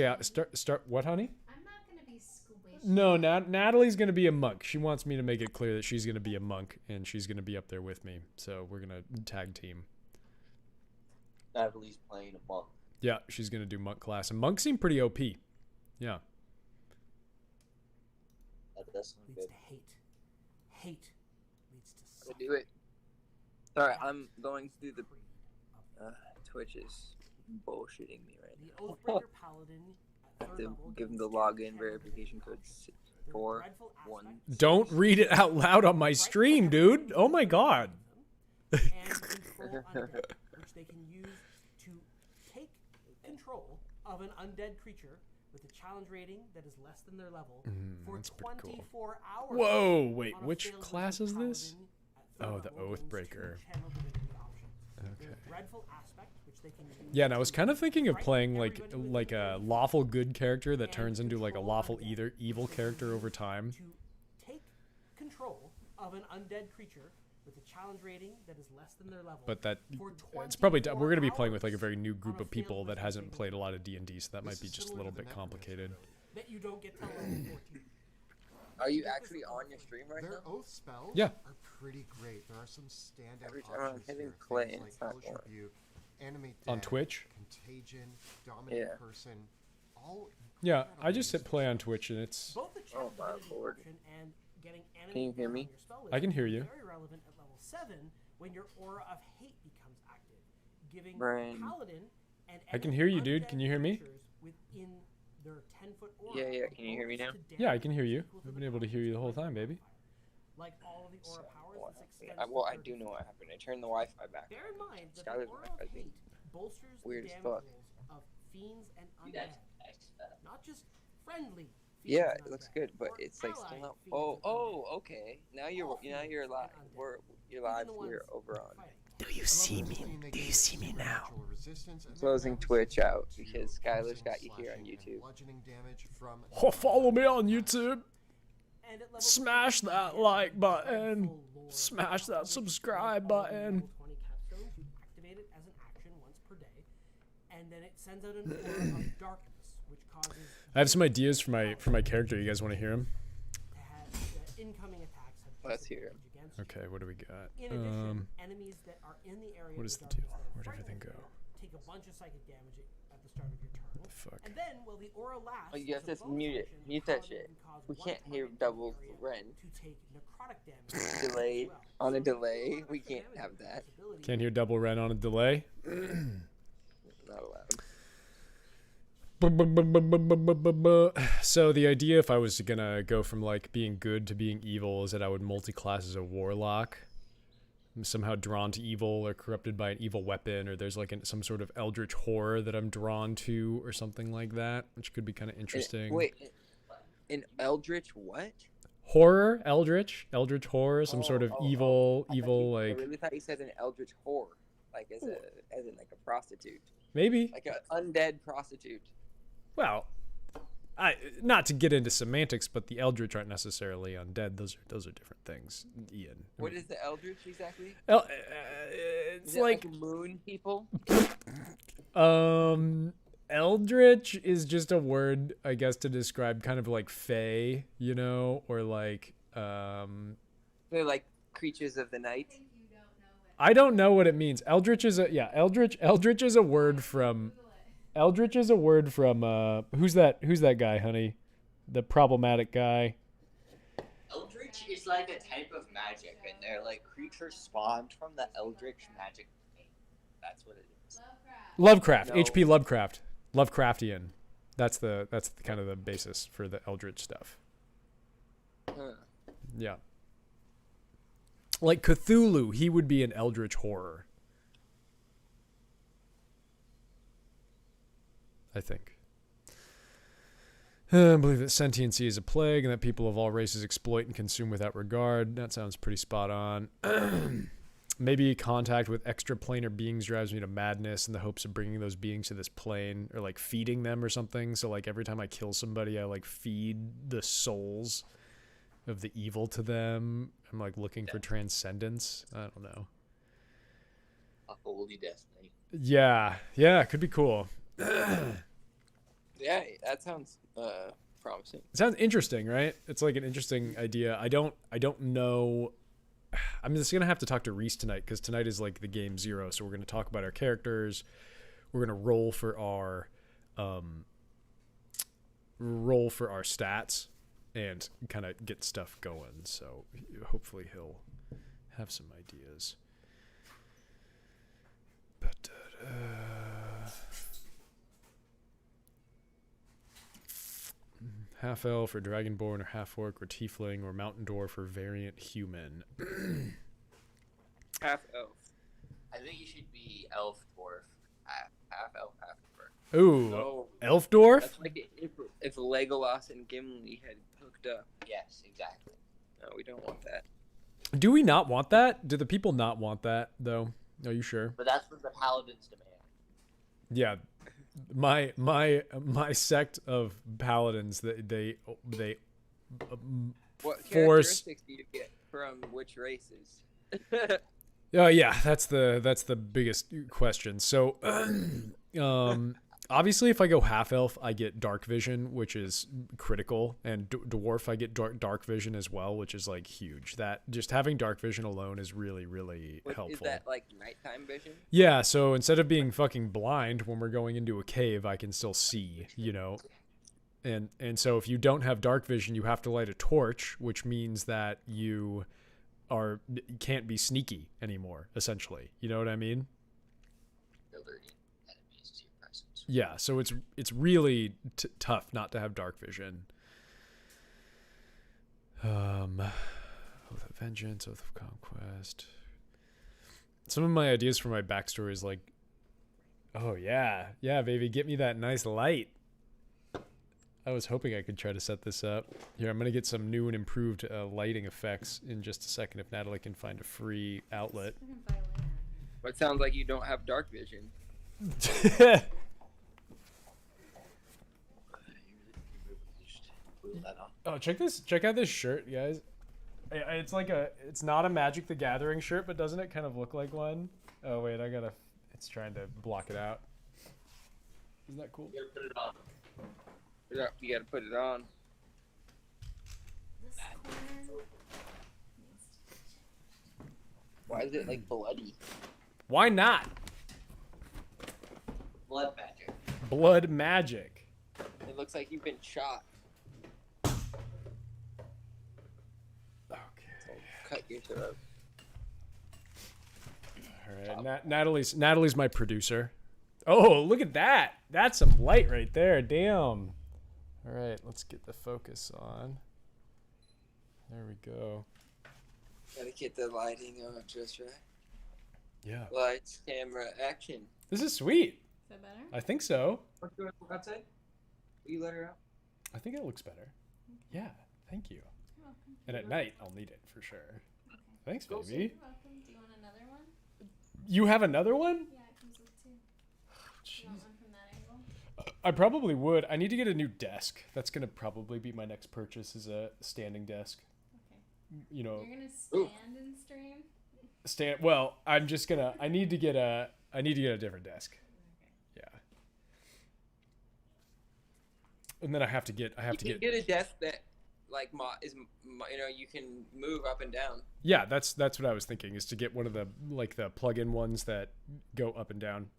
what, honey? I'm not gonna be squishy. No, Natalie's gonna be a monk. She wants me to make it clear that she's gonna be a monk and she's gonna be up there with me. So we're gonna tag team. Natalie's playing a monk. Yeah, she's gonna do monk class, and monks seem pretty OP. Yeah. That does sound Leads good. to hate. Hate leads to Go suffering. do it. Sorry, I'm going through the Twitch is bullshitting me right The now. Oathbreaker Paladin I at have third to level give them gains the 10 login damage verification code reduction. Their 4 dreadful 1. aspect Don't read it out loud on my stream, dude. Oh my god. and control undead, which they can use to take control of an undead creature with a challenge rating that is less than their level for that's pretty cool. 24 hours. Whoa, wait, on a which failed class is paladin this? at third Oh, the level gains Oathbreaker. 2 channel divinity options. Okay. Their dreadful aspect, which they can use Yeah, and I was to kind of thinking of frighten playing everybody within like a range lawful good character that and turns into like a control lawful undead, evil which they can character over use time. To take control of an undead creature with a challenge rating that is less than their level. But that for it's probably 24 we're going to be playing with like a hours very new on group a of people failed that hasn't perception played a lot of D&D, so that might This be is just a similar little to the bit Necromancer complicated. ability. that you don't get till level 14. Are you actually on your stream right Their now? oath spells Yeah. are pretty great. There are some standout Every time I'm options hitting here. play, Things it's like not Hellish working. Rebuke, Animate On Dead, Twitch? Contagion, Dominate Yeah. Person, all Yeah, I incredibly just hit useful play on spells. Twitch and it's Both the channel my divinity lord. option and getting Can you hear me? on your spell I can list hear is you. very relevant at level 7 when your aura of hate becomes active, giving Brian. paladin and I can any hear you, dude. undead Can you hear me? creatures within their 10-foot aura Yeah, a can you hear me bonus now? to Yeah, I damage can hear you. equal to I've the been able to hear you the whole time, constitution baby. modifier. Like all of the aura powers, What this happened? extends Well, to I do 30 know what feet. happened. I turned the Wi-Fi back Bear in on. mind that Skylar's the aura Wi-Fi of being hate bolsters weird the as damage fuck. rolls of fiends and Dude, that's undead, nice. not just friendly. fiends Yeah, and it looks undead, good, but or it's like still allied not. fiends Oh, and undead. okay. Now All you're fiends live. and undead, You're even live the ones here over that on. are fighting. Do you see me? Do you see me now? Closing Twitch out because Skylar's got you here on YouTube. Oh, follow me on YouTube. And at level Smash 20, that you get like the button. dreadful lore Smash that which subscribe all the button. level 20 capstones, you activate it as an action once per day, and then it sends out an aura of darkness, which causes I have some ideas for my character. You guys want to hear them? to have incoming attacks have Let's hear 'em. disadvantage against you. Okay, what do we got? In addition, enemies that are in the area what of is the the deal? darkness that are Where'd frightened everything of go? you take a bunch of psychic damage at the start of your turn. The fuck? And then, while the aura lasts, Oh, you have as a to bonus mute it. action, Mute the that paladin shit. can cause We one can't hear target in the double area Ren. to take necrotic damage as Delay. well. On a So delay, there's we extra can't damage have with that. this ability. Can't hear double ren on a delay. Not allowed. So the idea, if I was gonna go from like being good to being evil, is that I would multi-class as a warlock. I'm somehow drawn to evil or corrupted by an evil weapon, or there's like some sort of eldritch horror that I'm drawn to or something like that, which could be kind of interesting. Wait, an eldritch what? Horror, eldritch horror, some sort of Oh, evil, I like really thought you said an eldritch whore, like as in like a prostitute, maybe. like an undead prostitute. Well, not to get into semantics, but the eldritch aren't necessarily undead. Those are different things, Ian. What is the eldritch exactly? It's Is it like moon people. eldritch is just a word, I guess, to describe kind of like fae, you know, or like They're like creatures of the night. I don't know what it means. Eldritch is Eldritch is a word from who's that guy, honey? The problematic guy. Eldritch is like a type of magic, and they're like creatures spawned from the Eldritch magic. That's what it is. Lovecraft, No. H.P. Lovecraft. Lovecraftian. That's the kind of the basis for the eldritch stuff. Huh. Yeah. Like Cthulhu, he would be an eldritch horror. I think. I believe that sentiency is a plague and that people of all races exploit and consume without regard. That sounds pretty spot on. Maybe contact with extraplanar beings drives me to madness in the hopes of bringing those beings to this plane, or like feeding them or something. So like every time I kill somebody, I like feed the souls of the evil to them. I'm like looking for transcendence. I don't know. A holy destiny. Yeah, it could be cool. Yeah, that sounds promising. It sounds interesting, right? It's like an interesting idea. I don't know. I'm just gonna have to talk to Reese tonight, because tonight is like the game 0. So we're gonna talk about our characters. We're gonna roll for our stats and kind of get stuff going. So hopefully he'll have some ideas. But half elf or dragonborn or half orc or tiefling or mountain dwarf or variant human. Half elf. I think you should be elf dwarf. Half elf, half dwarf. Ooh, No, elf dwarf? that's like if Legolas and Gimli had hooked up. Yes, exactly. No, we don't want that. Do we not want that? Do the people not want that though? Are you sure? But that's what the paladins demand. Yeah, my sect of paladins, they What force. characteristics do you get from which races? Oh yeah, that's the biggest question. So, obviously, if I go half elf, I get dark vision, which is critical, and dwarf, I get dark vision as well, which is like huge. That just having dark vision alone is really, really helpful. Is that like nighttime vision? Yeah, so instead of being fucking blind when we're going into a cave, I can still see, you know. And so if you don't have dark vision, you have to light a torch, which means that you can't be sneaky anymore, essentially. You know what I mean? Alerting enemies to your presence. Yeah, so it's really tough not to have dark vision. Oath of Vengeance, Oath of Conquest. Some of my ideas for my backstory is like, oh yeah, baby, get me that nice light. I was hoping I could try to set this up. Here, I'm going to get some new and improved lighting effects in just a second if Natalie can find a free outlet. But it sounds like you don't have dark vision. Oh, check out this shirt, guys. It's like it's not a Magic the Gathering shirt, but doesn't it kind of look like one? Oh wait, it's trying to block it out. Isn't that cool? You gotta put it on. You gotta put it on. This corner. Why is it like bloody? Why not? Blood magic. Blood magic. It looks like you've been shot. Okay. So cut your throat. All right. Natalie's my producer. Oh, look at that. That's some light right there. Damn. All right, let's get the focus on. There we go. Gotta get the lighting on just right. Yeah. Lights, camera, action. This is sweet. Is that better? I think so. Want to go outside? Will you let her out? I think it looks better. Yeah. Thank you. You're welcome. And at night, I'll need it for sure. Thanks, Go baby. You're welcome. Do you want another one? You have another one? Yeah, it comes with two. You want one from that angle? I probably would. I need to get a new desk. That's gonna probably be my next purchase, is a standing desk. Okay. You know, You're gonna stand and stream? Well, I'm just gonna. I need to get a different desk. Okay. Yeah. And then I have to get. You can get a desk that, like, you can move up and down. Yeah, that's what I was thinking, is to get one of the the plug-in ones that go up and down.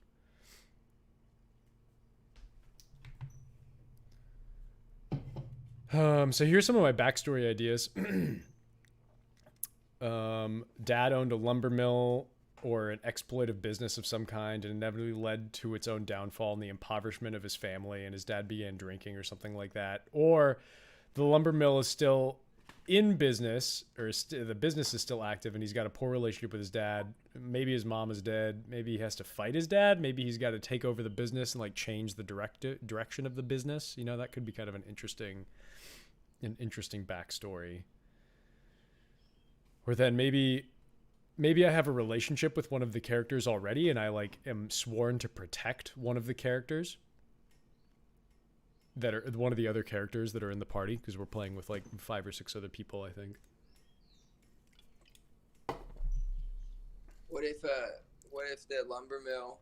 So here's some of my backstory ideas. Dad owned a lumber mill or an exploitive business of some kind, and inevitably led to its own downfall and the impoverishment of his family, and his dad began drinking or something like that. Or the lumber mill is still in business, or the business is still active, and he's got a poor relationship with his dad. Maybe his mom is dead. Maybe he has to fight his dad. Maybe he's got to take over the business and change the direction of the business. You know, that could be kind of an interesting backstory. Or then maybe I have a relationship with one of the characters already, and I am sworn to protect one of the characters that are one of the other characters that are in the party, because we're playing with 5 or 6 other people, I think. What if the lumber mill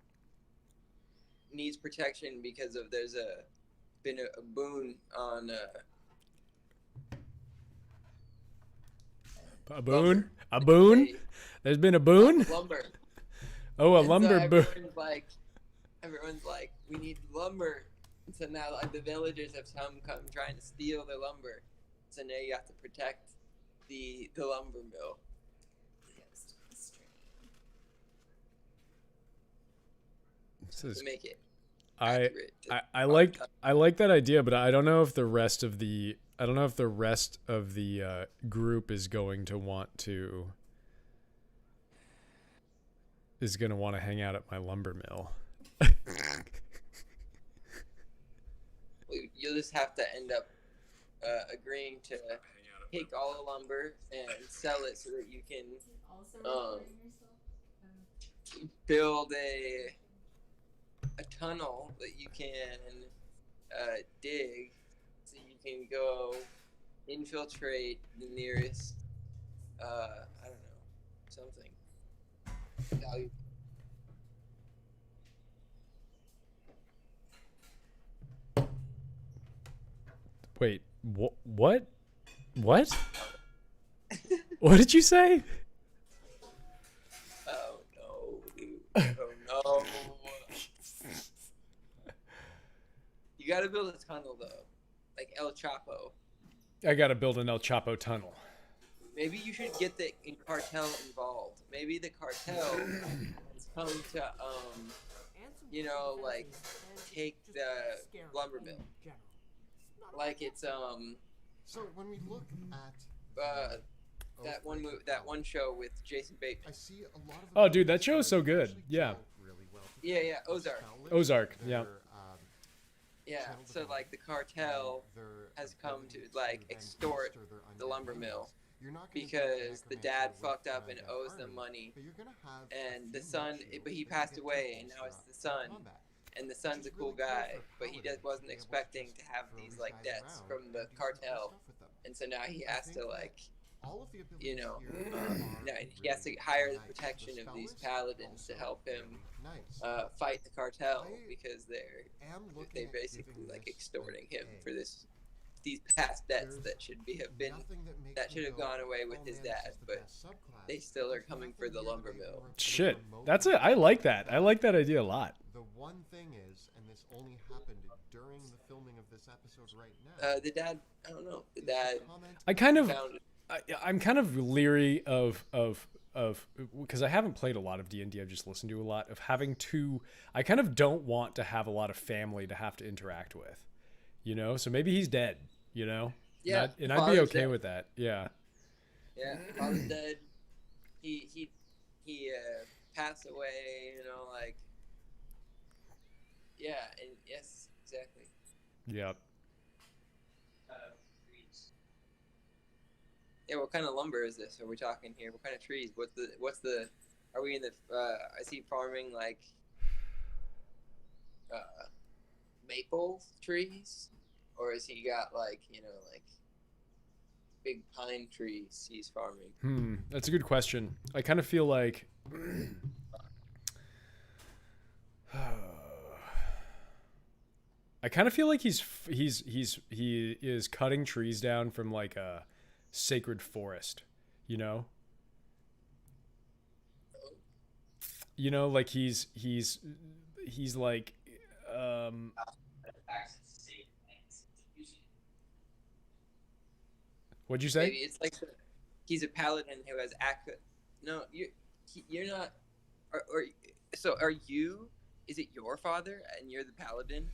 needs protection because there's been a boon on a boon? A boon? There's been a boon? lumber. Oh, a And so lumber boon. everyone's like, we need lumber. And so now the villagers have come trying to steal their lumber. So now you have to protect the lumber mill. Post the stream. To make it I accurate. I like that idea, but I don't know if the rest of the group is going to want to hang out at my lumber mill. You'll just have to end up agreeing to take all the lumber and sell it so that you can Also recording yourself? build a tunnel that you can dig, so you can go infiltrate the nearest I don't know, something valuable. Wait, what? What? What did you say? Oh no, dude. Oh no. You gotta build a tunnel though, like El Chapo. I gotta build an El Chapo tunnel. Maybe you should get the cartel involved. Maybe the cartel has come to take the lumber mill. Like it's So when we look at that one show with Jason Bateman. I see a lot of Oh, dude, that show is so good. actually Yeah. gel really well Yeah, Ozark. Ozark, yeah. Yeah, channel so like the development, cartel their has come to ability like then extort bolster their the undead lumber mill minions. You're not gonna get because the necromancy dad with fucked an up and undead owes them army, money, but you're gonna have and the a few son, shields but he that passed get away, and close now it's the to son, combat. and the son's a Which is cool really cool guy, for but he paladins wasn't to be able to expecting to just have throw these these like guys debts around from the and do some cool cartel, stuff with them. and so now he I has think to that like, all of the you abilities know, here are now he really has to hire the nice. protection The of these spell list paladins to also help him really nice. fight the cartel I because they're am looking they at basically giving like this extorting an him A. for these past debts There's that should have been nothing that makes that me should have go, gone away with "Oh, his man, this dad, is the but best subclass." they still are There's coming for nothing the here that lumber makes me mill. more Shit, promote that's the it. I like that. I like that idea a lot. The one thing is, and this only happened during the filming of this episode right now. The dad, I don't know, the is dad comment I kind of found it. I'm kind of leery of because I haven't played a lot of D&D. I've just listened to a lot of having to. I kind of don't want to have a lot of family to have to interact with, you know. So maybe he's dead, you know. Yeah, and I'd be father's okay dead. with that. Yeah. Yeah, father's dead. he passed away. You know, like yeah, and yes, exactly. Yep. Yeah, what kind of lumber is this? Are we talking here? What kind of trees? What's the? Are we in the? Is he farming like maple trees, or is he got like like big pine trees he's farming? That's a good question. I kind of feel like he is cutting trees down from like a sacred forest, you know? Like he's like what'd you say? Maybe it's like he's a paladin who has No, you're not. So are you? Is it your father and you're the paladin?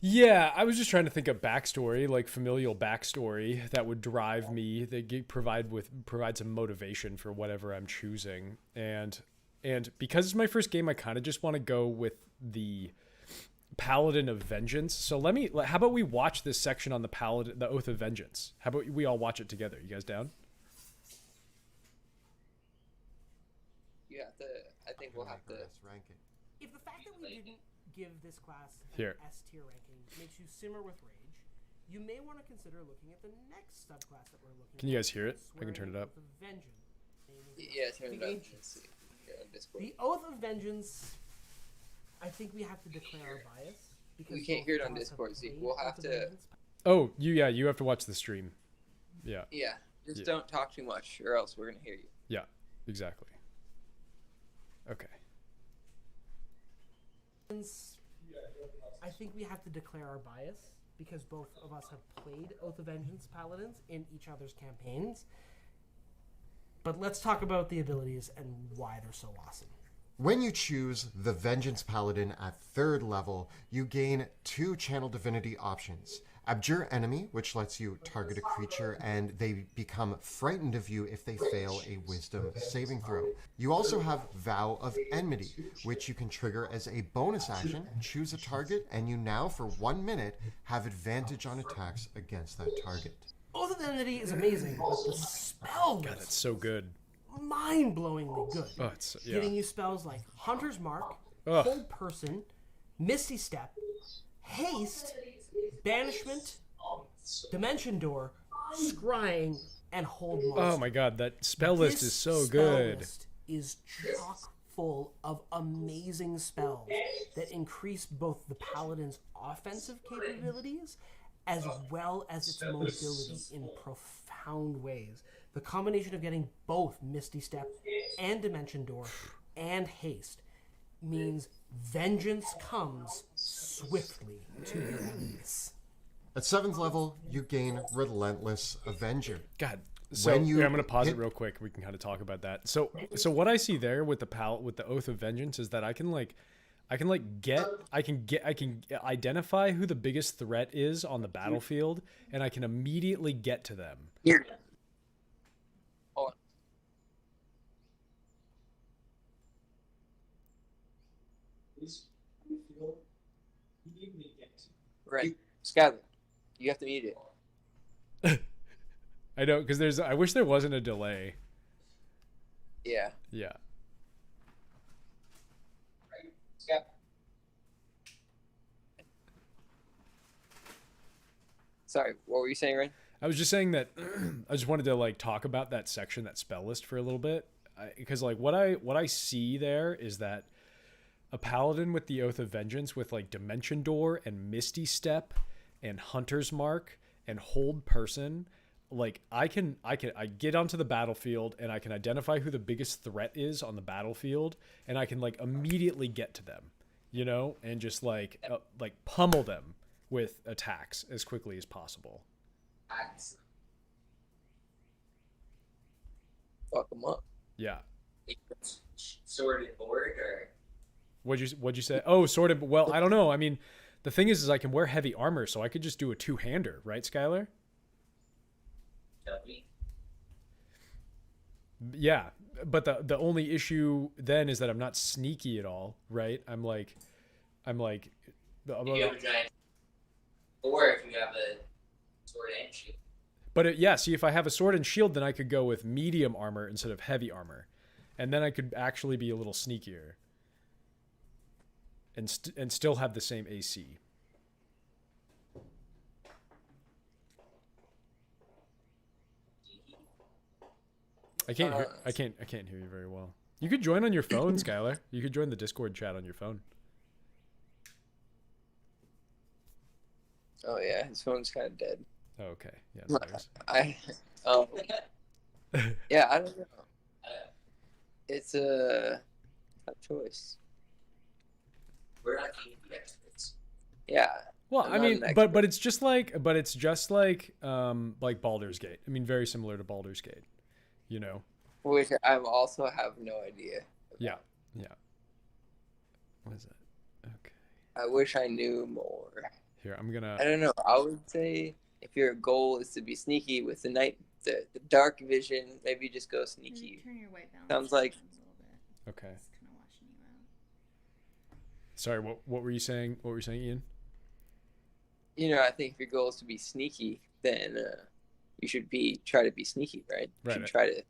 Yeah, I was just trying to think of backstory, like familial backstory that would drive me, that provide some motivation for whatever I'm choosing. And because it's my first game, I kind of just want to go with the Paladin of Vengeance. So how about we watch this section on the Oath of Vengeance? How about we all watch it together? You guys down? You have to. I think we'll have to. Rank it. If the fact that we didn't give this class an Here. S tier ranking makes you simmer with rage, you may want to consider looking at the next subclass that we're looking at. Can you guys hear it? I can turn it up. The Vengeance. Yeah, turn it The up. Ancients. Let's see. Here on Discord. The Oath of Vengeance, I think we have to declare our bias. Because We can't both hear it on of us Discord, have so played we'll Oath have of to- Vengeance. Oh, you have to watch the stream. Yeah, Yeah, just Yeah. don't talk too much, or else we're gonna hear you. yeah, exactly. Okay. I think we have to declare our bias because both of us have played Oath of Vengeance Paladins in each other's campaigns. But let's talk about the abilities and why they're so awesome. When you choose the Vengeance Paladin at 3rd level, you gain 2 Channel Divinity options. Abjure Enemy, which lets you target a creature and they become frightened of you if they fail a Wisdom saving throw. You also have Vow of Enmity, which you can trigger as a bonus action, choose a target, and you now, for 1 minute, have advantage on attacks against that target. Oath of Enmity is amazing, but the spell God, that's so good. mind-blowingly good. Oh, it's Giving you spells like Hunter's Mark, Ugh. Hold Person, Misty Step, Haste, Banishment, Dimension Door, Scrying, and Hold Monster. Oh my God, that spell list This is so spell good. list is chock full of amazing spells that increase both the paladin's offensive capabilities as well as its mobility in profound ways. The combination of getting both Misty Step and Dimension Door and Haste means vengeance comes swiftly to your enemies. At 7th level, you gain Relentless Avenger. God. So When you I'm going to pause it hit- real quick. We can kind of talk about that. So what I see there with the Oath of Vengeance is that I can identify who the biggest threat is on the battlefield, and I can immediately get to them. Here. Hold on. Right. Skyler, you have to mute it. I know, because I wish there wasn't a delay. Yeah. Yeah. Skyler. Sorry, what were you saying, Ryan? I was just saying that I just wanted to like talk about that section, that spell list for a little bit, because like what I see there is that a paladin with the Oath of Vengeance with like Dimension Door and Misty Step and Hunter's Mark and Hold Person, like I get onto the battlefield and I can identify who the biggest threat is on the battlefield and I can like immediately get to them, and just like pummel them with attacks as quickly as possible. Fuck them up. Yeah. Sorted board or What'd you say? Oh, sort of. Well, I don't know. I mean, the thing is I can wear heavy armor, so I could just do a 2-hander, right, Skylar? W? Yeah, but the only issue then is that I'm not sneaky at all, right? I'm like, If you have a giant, or if you have a sword and shield. but yeah, see, if I have a sword and shield, then I could go with medium armor instead of heavy armor, and then I could actually be a little sneakier, and still have the same AC. I can't hear you very well. You could join on your phone, Skylar. You could join the Discord chat on your phone. Oh yeah, his phone's kind of dead. Oh, okay. Yeah. No worries. Yeah, I don't know. It's a choice. We're not the experts. Yeah. Well, I'm I not mean, an but it's just like Baldur's Gate. I mean, very similar to Baldur's Gate. You know. Which I also have no idea. Yeah. Yeah. What is it? Okay. I wish I knew more. Here, I'm gonna. I don't know. I would say if your goal is to be sneaky with the dark vision, maybe just go sneaky. Turn your white balance Sounds like- a little bit. Okay. It's kind of watching you out. Sorry. What were you saying? What were you saying, Ian? You know, I think if your goal is to be sneaky, then you should try to be sneaky, right? You should try to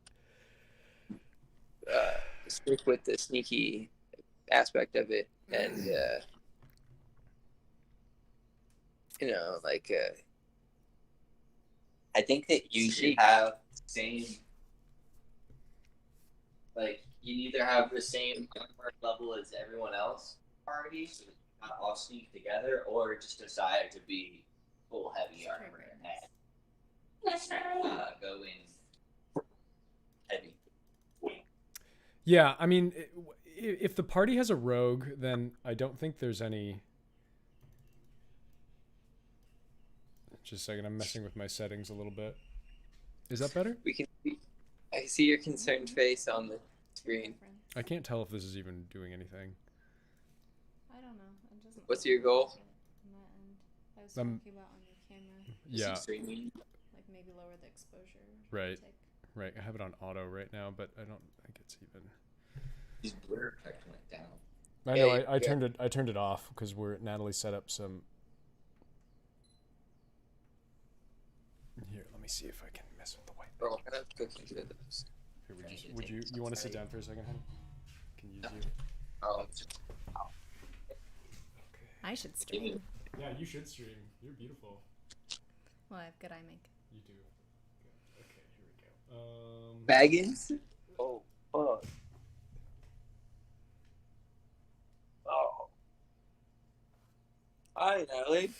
stick with the sneaky aspect of it, and you know, like I think that you should have the same. Like, you either have the same armor level as everyone else already, so that you not all sneak together, or just decide to be full heavy armor and go in heavy. Yeah, I mean, if the party has a rogue, then I don't think there's any. Just a second, I'm messing with my settings a little bit. Is that better? I see your concerned face on the screen. I can't tell if this is even doing anything. I don't know. It doesn't. What's your goal? On my end. I was talking about on your camera. Yeah. Like maybe lower the exposure. Right. Tick. Right. I have it on auto right now, but I don't think it's even. His blur effect went down. I know. I turned it off because Natalie set up some. Here, let me see if I can mess with the white. Bro, what kind of cookies are those? Here, would you want to sit down for a second, honey? Can you use you? Oh. I should stream. Yeah, you should stream. You're beautiful. Well, I have good eye makeup. You do. Good. Okay, here we go. Baggins? Oh, fuck. Oh. Hi, Natalie.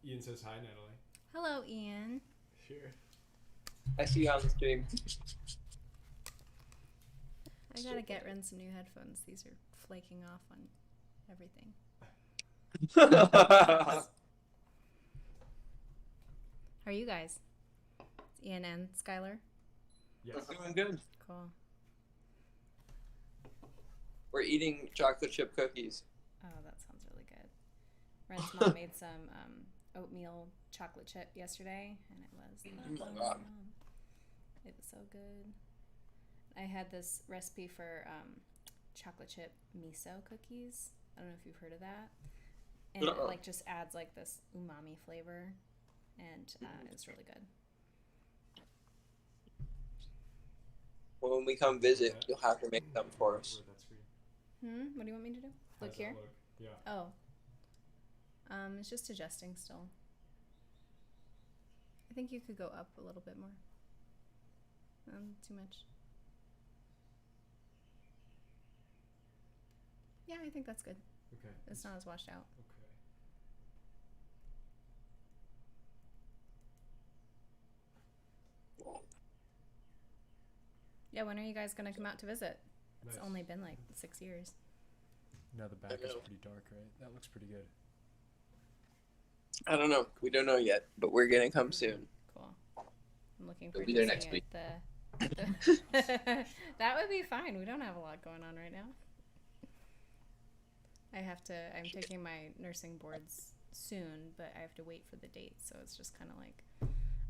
Ian says hi, Natalie. Hello, Ian. Sure. I see you on the stream. I gotta get Ren some new headphones. These are flaking off on everything. How are you guys? It's Ian and Skylar. Yes. Doing good. Cool. We're eating chocolate chip cookies. Oh, that sounds really good. Ren's mom made some oatmeal chocolate chip yesterday, and it was Oh my God. It was so good. I had this recipe for chocolate chip miso cookies. I don't know if you've heard of that. And it like just adds like this umami flavor, and it's really good. Well, when we come visit, you'll have to make them for us. What do you want me to do? Look here? Yeah. Oh. It's just adjusting still. I think you could go up a little bit more. Too much. Yeah, I think that's good. Okay. It's not as washed out. Okay. Yeah, when are you guys gonna come out to visit? It's Nice. only been like 6 years. Now the back is pretty dark, right? That looks pretty good. I don't know. We don't know yet, but we're gonna come soon. Cool. I'm looking We'll forward be to there seeing next it. week. That would be fine. We don't have a lot going on right now. I'm taking my nursing boards soon, but I have to wait for the date, so it's just kind of like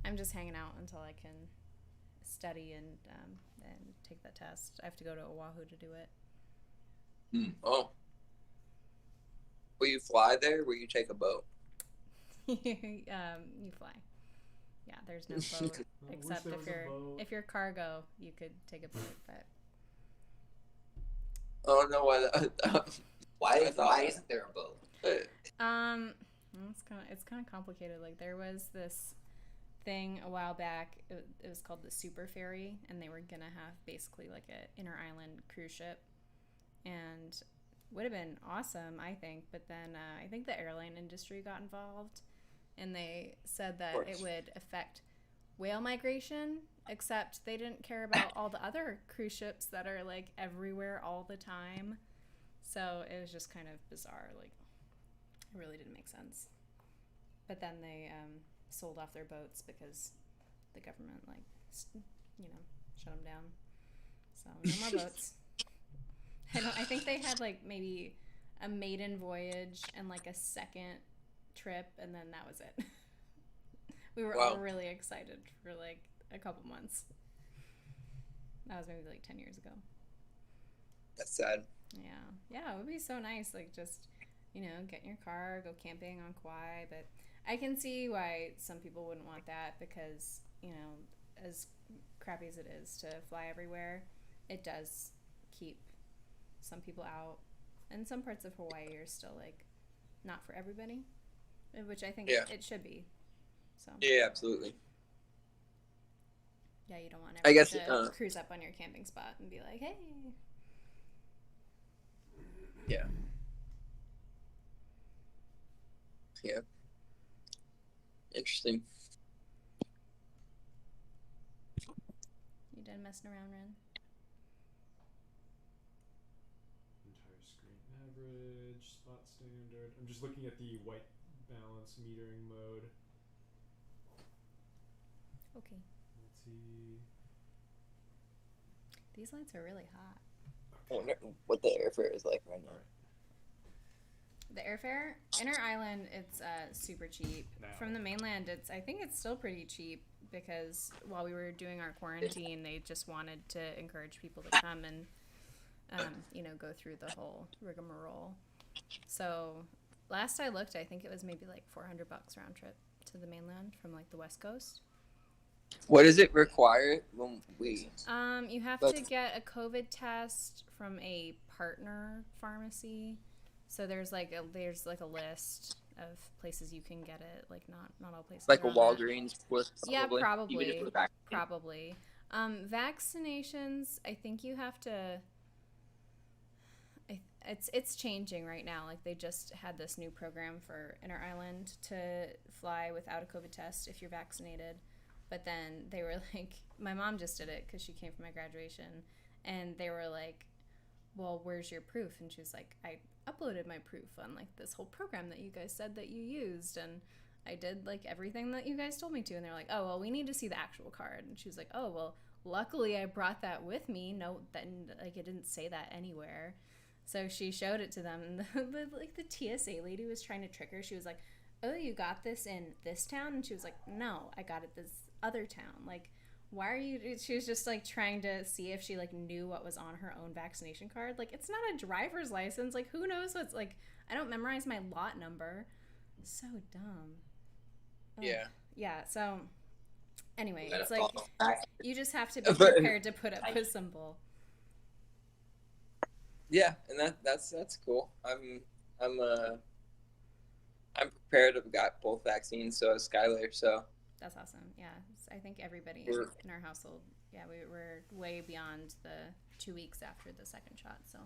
I'm just hanging out until I can study and take the test. I have to go to Oahu to do it. Oh. Will you fly there? Or will you take a boat? You fly. Yeah, there's no boat except if you're cargo, you could take a boat. But Oh no! Why isn't there a boat? it's kind of complicated. Like there was this thing a while back. It was called the Super Ferry, and they were gonna have basically like a inter island cruise ship, and would have been awesome, I think. But then I think the airline industry got involved, and they said that it would affect whale migration, except they didn't care about all the other cruise ships that are like everywhere all the time. So it was just kind of bizarre. Like it really didn't make sense. But then they sold off their boats because the government shut them down. So no more boats. I think they had like maybe a maiden voyage and like a second trip, and then that was it. We were all really excited for like a couple months. That was maybe like 10 years ago. That's sad. Yeah, it would be so nice, like just, get in your car, go camping on Kauai. But I can see why some people wouldn't want that because, as crappy as it is to fly everywhere, it does keep some people out. And some parts of Hawaii are still like not for everybody, which I think it should be. So yeah, absolutely. Yeah, you don't want everyone to cruise up on your camping spot and be like, hey. Yeah. Yeah. Interesting. You done messing around, Ren? Entire screen average, spot standard. I'm just looking at the white balance metering mode. Okay. Let's see. These lights are really hot. I wonder what the airfare is like right now. The airfare, inner island, it's super cheap. Now. From the mainland, I think it's still pretty cheap because while we were doing our quarantine, they just wanted to encourage people to come and go through the whole rigmarole. So last I looked, I think it was maybe like $400 round trip to the mainland from like the West Coast. What does it require when we? You have to get a COVID test from a partner pharmacy. So there's like a list of places you can get it. Like not all places. Like a around Walgreens, that. Yeah, probably. Even if we're Probably. Vaccinations, I think you have to. It's changing right now. Like they just had this new program for Inter Island to fly without a COVID test if you're vaccinated. But then they were like, my mom just did it because she came from my graduation, and they were like, well, where's your proof? And she was like, I uploaded my proof on like this whole program that you guys said that you used, and I did like everything that you guys told me to. And they're like, oh, well, we need to see the actual card. And she was like, oh, well, luckily I brought that with me. No, that like it didn't say that anywhere. So she showed it to them, and the TSA lady was trying to trick her. She was like, oh, you got this in this town? And she was like, no, I got it this other town. Like, why are you? She was just like trying to see if she like knew what was on her own vaccination card. Like, it's not a driver's license. Like, who knows what's like? I don't memorize my lot number. So dumb. Yeah. Yeah. So anyway, it's like you just have to be prepared to put up a symbol. Yeah, and that's cool. I'm prepared. I've got both vaccines, so is Skylar. So that's awesome. Yeah, I think everybody in our household. Yeah, we're way beyond the 2 weeks after the second shot. So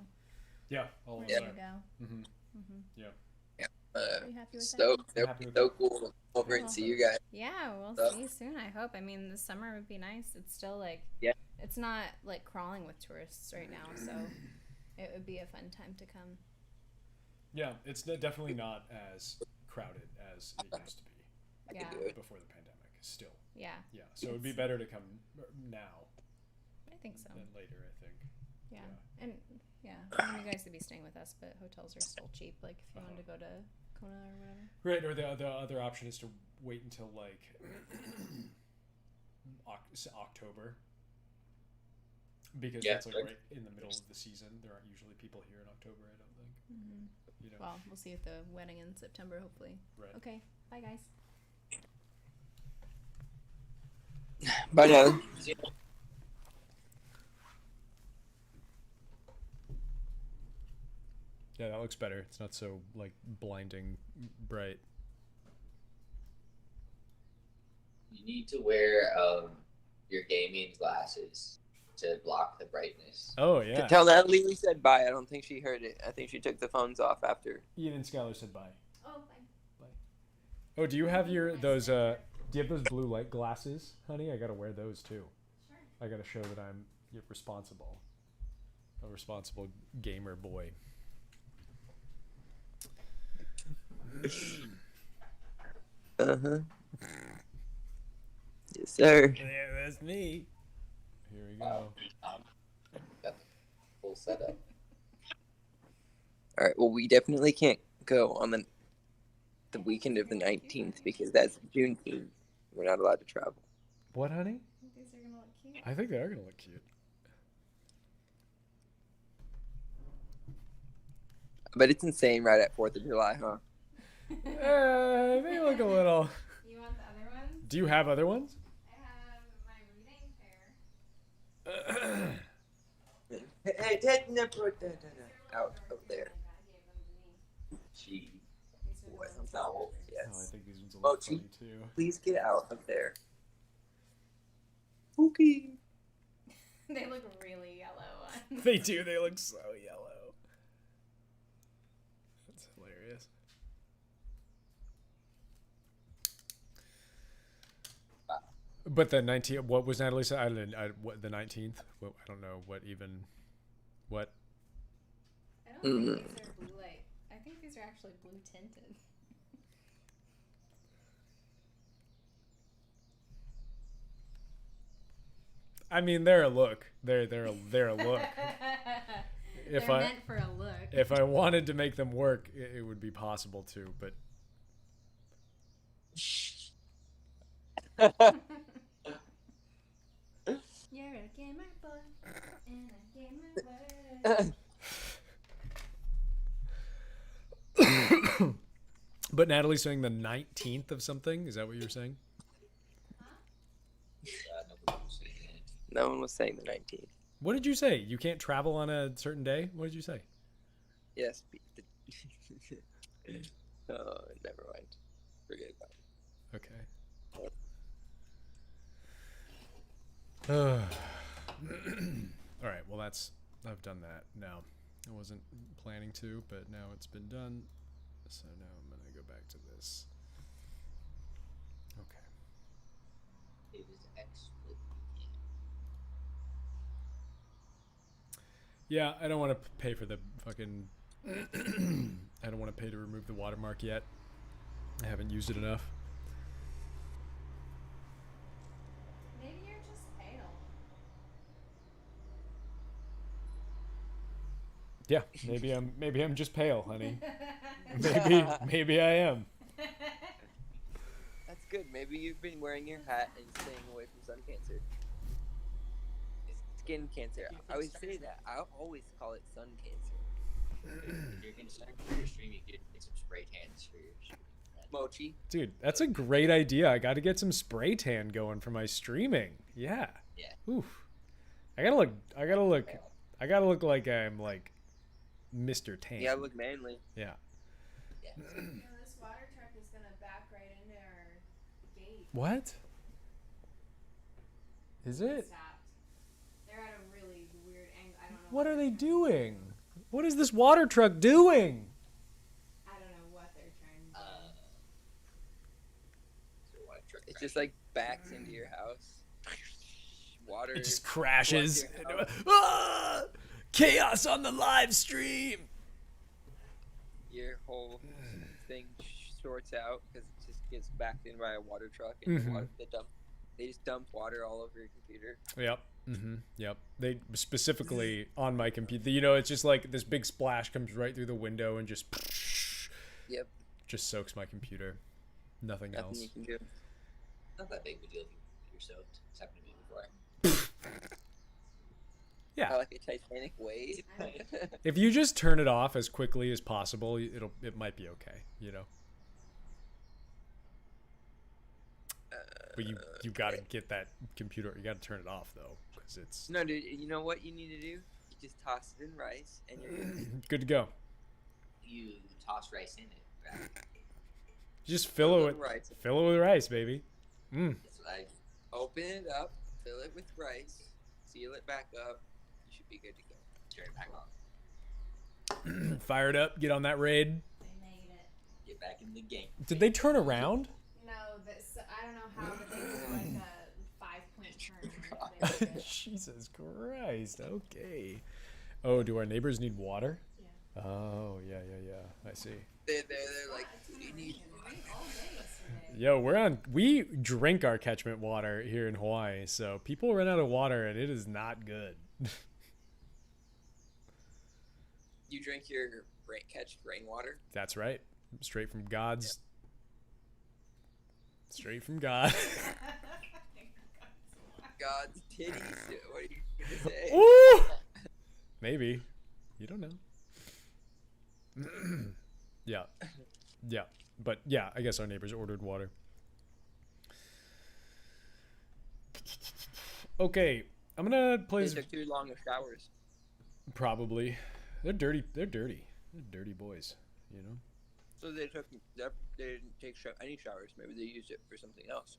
yeah, all ready to go. Mm-hmm. Mm-hmm. Yeah. Are you happy with that? So cool to come over and see you guys. Yeah, we'll see you soon. I hope. I mean, the summer would be nice. It's still like it's not like crawling with tourists right now, so it would be a fun time to come. Yeah, it's definitely not as crowded as it used to be. Yeah. Before the pandemic, still. Yeah. Yeah, so it would be better to come now. I think so. Than later, I think. Yeah. And I mean, you guys would be staying with us, but hotels are still cheap. Like if you wanted to go to Kona or whatever. Right, or the other option is to wait until like October Because Yeah, it's like right. right in the middle of the season. There aren't usually people here in October, I don't think. You know. Well, we'll see at the wedding in September, hopefully. Right. Okay. Bye, guys. Bye now. Yeah, that looks better. It's not so like blinding bright. You need to wear your gaming glasses to block the brightness. Oh yeah. Tell Natalie we said bye. I don't think she heard it. I think she took the phones off after. Ian and Skylar said bye. Oh, bye. Oh, do you have those do you have those blue light glasses, honey? I gotta wear those too. Sure. I gotta show that I'm responsible. A responsible gamer boy. Uh-huh. Yes, sir. Yeah, that's me. Here we go. Got the full setup. All right. Well, we definitely can't go on the weekend of the 19th because that's Juneteenth. We're not allowed to travel. What, honey? These are gonna look cute. I think they are gonna look cute. But it's insane right at 4th of July, huh? They look a little. You want the other ones? Do you have other ones? I have my reading pair. Hey, take the out of there. She These are the What? ones No. that- Oh, I Yes. think these ones will Oh, look funny too. Please get out of there. Okay. They look really yellow on. They do. They look so yellow. That's hilarious. But the 19th, what was Natalie said? I didn't. What the 19th? What, I don't know. What even? What? I don't think these are blue light. I think these are actually blue tinted. I mean, they're a look. They're a look. If They're I- meant for a look. If I wanted to make them work, it would be possible to. But You're a gamer boy and a gamer boy. but Natalie's saying the 19th of something. Is that what you were saying? nobody was saying it. No one was saying the 19th. What did you say? You can't travel on a certain day? What did you say? Yes. Oh, never mind. Forget about it. Okay. All right. Well, I've done that now. I wasn't planning to, but now it's been done. So now I'm going to go back to this. Okay. It was explicit. Yeah, I don't want to pay for the fucking... I don't want to pay to remove the watermark yet. I haven't used it enough. Maybe you're just pale. Yeah, maybe I'm just pale, honey. Maybe I am. That's good. Maybe you've been wearing your hat and staying away from sun cancer. Skin cancer. I always say that. I always call it sun cancer. If you're gonna start for your stream, you could get some spray tans for your stream. Mochi. Dude, that's a great idea. I got to get some spray tan going for my streaming. Yeah. Yeah. Oof. I gotta look like I'm like Mr. Tan. Yeah, look manly. Yeah. Yeah. This water truck is gonna back right into our gate. What? Is it? Stopped. They're at a really weird angle. I don't know. What are they doing? What is this water truck doing? I don't know what they're trying to do. So what truck It just like backs into your house. Water. It just crashes. floods your house. Ah! Chaos on the live stream. Your whole thing shorts out because it just gets backed in by a water truck and the water, they just dump water all over your computer. Yep. Yep. They specifically on my computer. You know, it's just like this big splash comes right through the window and just soaks my computer. Nothing Nothing else. you can do. Not that big of a deal if you're soaked. It's happened to me before. Yeah. Like a Titanic wave. If you just turn it off as quickly as possible, it might be okay, you know. But you gotta get that computer. You gotta turn it off though, because it's No, dude. You know what you need to do? You just toss it in rice, and you're good. good to go. You toss rice in it. Right? Just fill it with rice. rice, baby. It's like open it up, fill it with rice, seal it back up. You should be good to go. Turn it back on. Fire it up. Get on that raid. They made it. Get back in the game. Did they turn around? No, I don't know how, but they did like a 5-point turn. They were good. Jesus Christ. Okay. Oh, do our neighbors need water? Yeah. Oh, yeah. I see. They're like, what do you need? All day yesterday. Yo, we drink our catchment water here in Hawaii, so people run out of water and it is not good. You drink your catch rainwater? That's right. Straight from God's. Straight from God. God's titties. What are you gonna say? Ooh! Maybe. You don't know. Yeah. But yeah, I guess our neighbors ordered water. Okay, I'm gonna play They this. took too long of showers. Probably. They're dirty. They're dirty boys, you know? So they didn't take any showers. Maybe they used it for something else.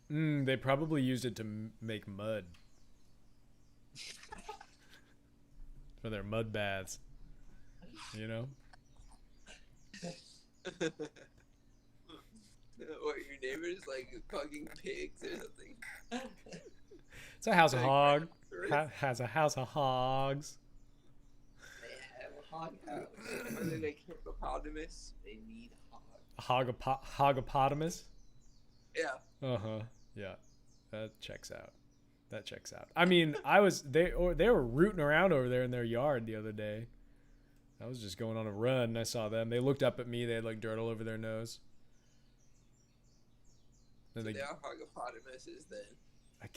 They probably used it to make mud. For their mud baths. You know? Or your neighbors like fucking pigs or something. It's a house of hog. Right. Has a house of hogs. They have a hog house. Are they like hippopotamus? They need hog. Hogopotamus? Yeah. Uh-huh. Yeah. That checks out. I mean, they were rooting around over there in their yard the other day. I was just going on a run and I saw them. They looked up at me. They had like dirt all over their nose. Then So they are hippopotamuses then. I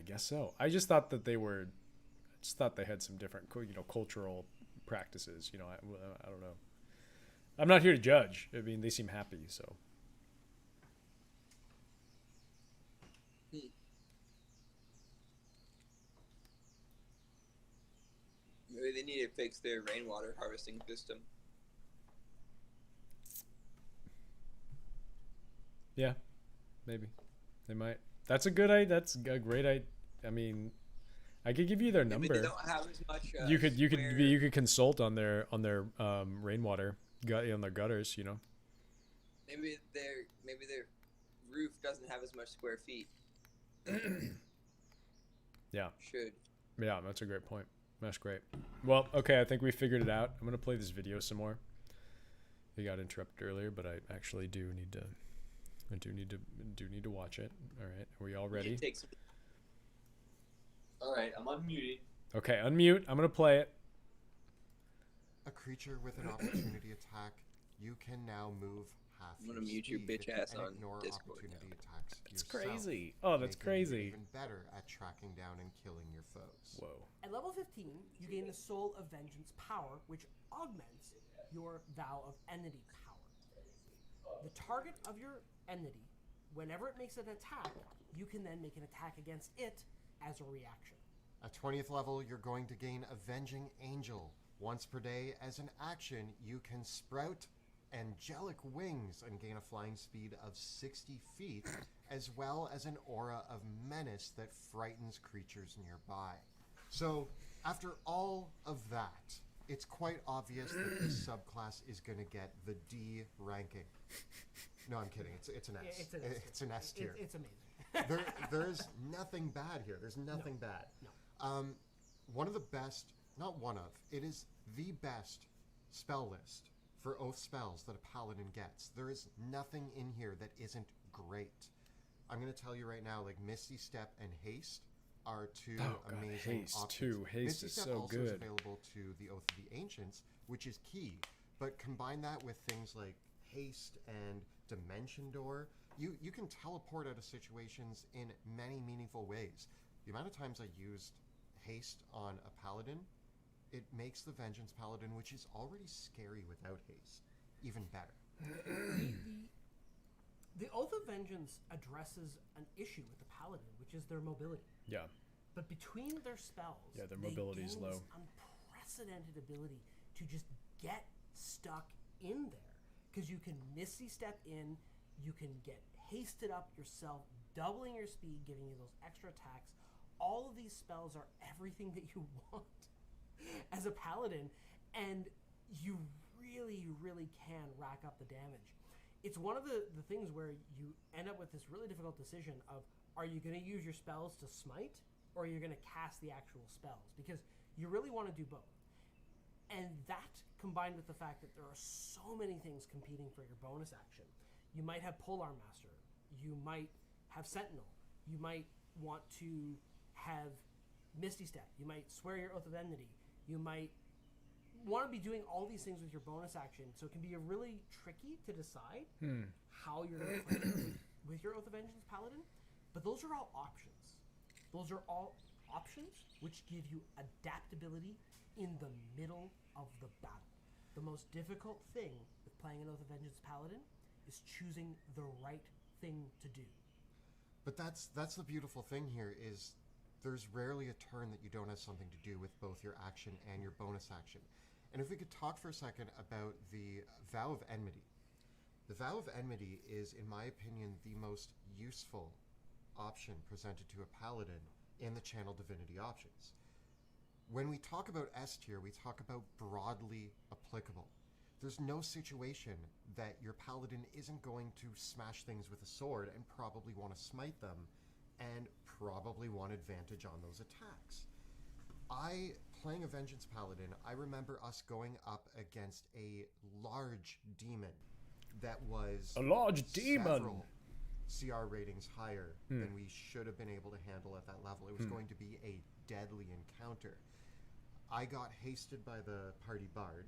guess so. I just thought that they had some different, cultural practices. You know, I don't know. I'm not here to judge. I mean, they seem happy, so. Maybe they need to fix their rainwater harvesting system. Yeah, maybe they might. That's a great idea. I mean, I could give you their Maybe number. they don't have as much. You could consult on their rainwater on their gutters. You know. Maybe their roof doesn't have as much square feet. Yeah. Should. Yeah, that's a great point. That's great. Well, okay, I think we figured it out. I'm gonna play this video some more. We got interrupted earlier, but I actually do need to watch it. All right, are we all ready? All right, I'm unmuted. Okay, unmute. I'm gonna play it. A creature with an opportunity attack, you can now move half. I'm gonna mute your bitch ass and on ignore Discord opportunity now. attacks. That's yourself, crazy. Oh, that's making you crazy. Even better at tracking down and killing your foes. Whoa. At level 15, you gain the Soul of Vengeance power, which augments your Vow of Enmity power. The target of your enmity, whenever it makes an attack, you can then make an attack against it as a reaction. At 20th level, you're going to gain Avenging Angel. Once per day, as an action, you can sprout angelic wings and gain a flying speed of 60 feet, as well as an aura of menace that frightens creatures nearby. So, after all of that, it's quite obvious that this subclass is going to get the D ranking. No, I'm kidding. It's an S. It's an S tier. It's amazing. There's nothing bad here. There's nothing bad. No. One of the best, not one of, it is the best spell list for oath spells that a paladin gets. There is nothing in here that isn't great. I'm going to tell you right now, like Misty Step and Haste are two amazing Haste options. too. Haste Misty is Step so also good. is available to the Oath of the Ancients, which is key. But combine that with things like Haste and Dimension Door, you can teleport out of situations in many meaningful ways. The amount of times I used haste on a paladin, it makes the Vengeance Paladin, which is already scary without haste, even better. The Oath of Vengeance addresses an issue with the paladin, which is their mobility. Yeah. But between their spells, Yeah, their mobility is low. This unprecedented ability to just get stuck in there, because you can Misty Step in, you can get hasted up yourself, doubling your speed, giving you those extra attacks. All of these spells are everything that you want as a paladin, and you really, really can rack up the damage. It's one of the things where you end up with this really difficult decision of, are you going to use your spells to smite, or are you going to cast the actual spells? Because you really want to do both. And that, combined with the fact that there are so many things competing for your bonus action. You might have Polearm Master. You might have Sentinel. You might want to have Misty Step. You might swear your Oath of Enmity. You might want to be doing all these things with your bonus action. So it can be really tricky to decide how you're going to play with your Oath of Vengeance Paladin. But those are all options. Those are all options which give you adaptability in the middle of the battle. The most difficult thing with playing an Oath of Vengeance Paladin is choosing the right thing to do. But that's the beautiful thing here is there's rarely a turn that you don't have something to do with both your action and your bonus action. And if we could talk for a second about the Vow of Enmity. The Vow of Enmity is, in my opinion, the most useful option presented to a paladin in the Channel Divinity options. When we talk about S tier, we talk about broadly applicable. There's no situation that your paladin isn't going to smash things with a sword and probably want to smite them and probably want advantage on those attacks. Playing a Vengeance Paladin, I remember us going up against a large demon that was A large demon! several CR ratings higher than we should have been able to handle at that level. It was going to be a deadly encounter. I got hasted by the Party Bard.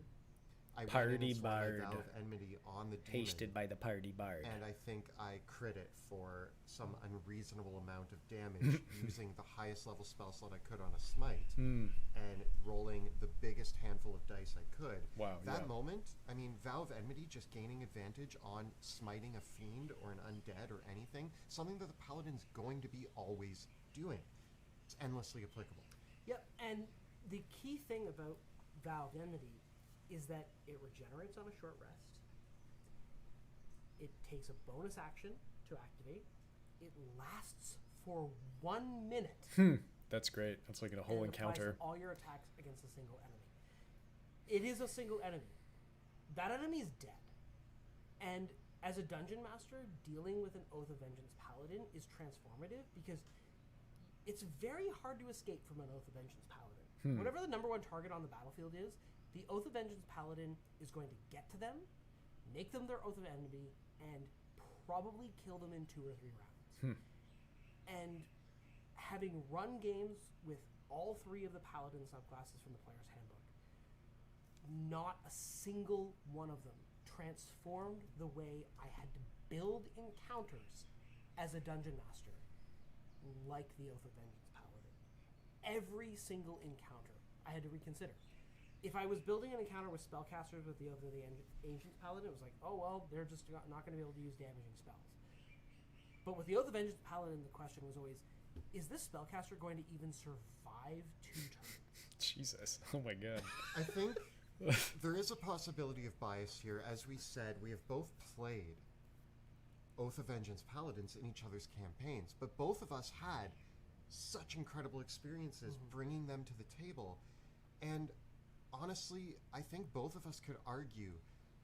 I Party went in and swung my Bard. Vow of Enmity on the demon. Hasted by the Party Bard. And I think I crit it for some unreasonable amount of damage using the highest level spell slot I could on a smite and rolling the biggest handful of dice I could. Wow, That yeah. moment, I mean, Vow of Enmity just gaining advantage on smiting a fiend or an undead or anything, something that the paladin's going to be always doing. It's endlessly applicable. Yep, and the key thing about Vow of Enmity is that it regenerates on a short rest. It takes a bonus action to activate. It lasts for 1 minute. That's great. That's like a whole and it applies encounter. to all your attacks against a single enemy. It is a single enemy. That enemy is dead. And as a dungeon master, dealing with an Oath of Vengeance Paladin is transformative because it's very hard to escape from an Oath of Vengeance Paladin. Whatever the number one target on the battlefield is, the Oath of Vengeance Paladin is going to get to them, make them their Oath of Enmity, and probably kill them in 2 or 3 rounds. And having run games with all 3 of the Paladin subclasses from the Player's Handbook, not a single one of them transformed the way I had to build encounters as a dungeon master like the Oath of Vengeance Paladin. Every single encounter I had to reconsider. If I was building an encounter with spellcasters with the Oath of the Ancient Paladin, it was like, oh well, they're just not going to be able to use damaging spells. But with the Oath of Vengeance Paladin, the question was always, is this spellcaster going to even survive 2 turns? Jesus. Oh my god. I think there is a possibility of bias here. As we said, we have both played Oath of Vengeance Paladins in each other's campaigns, but both of us had such incredible experiences bringing them to the table. And honestly, I think both of us could argue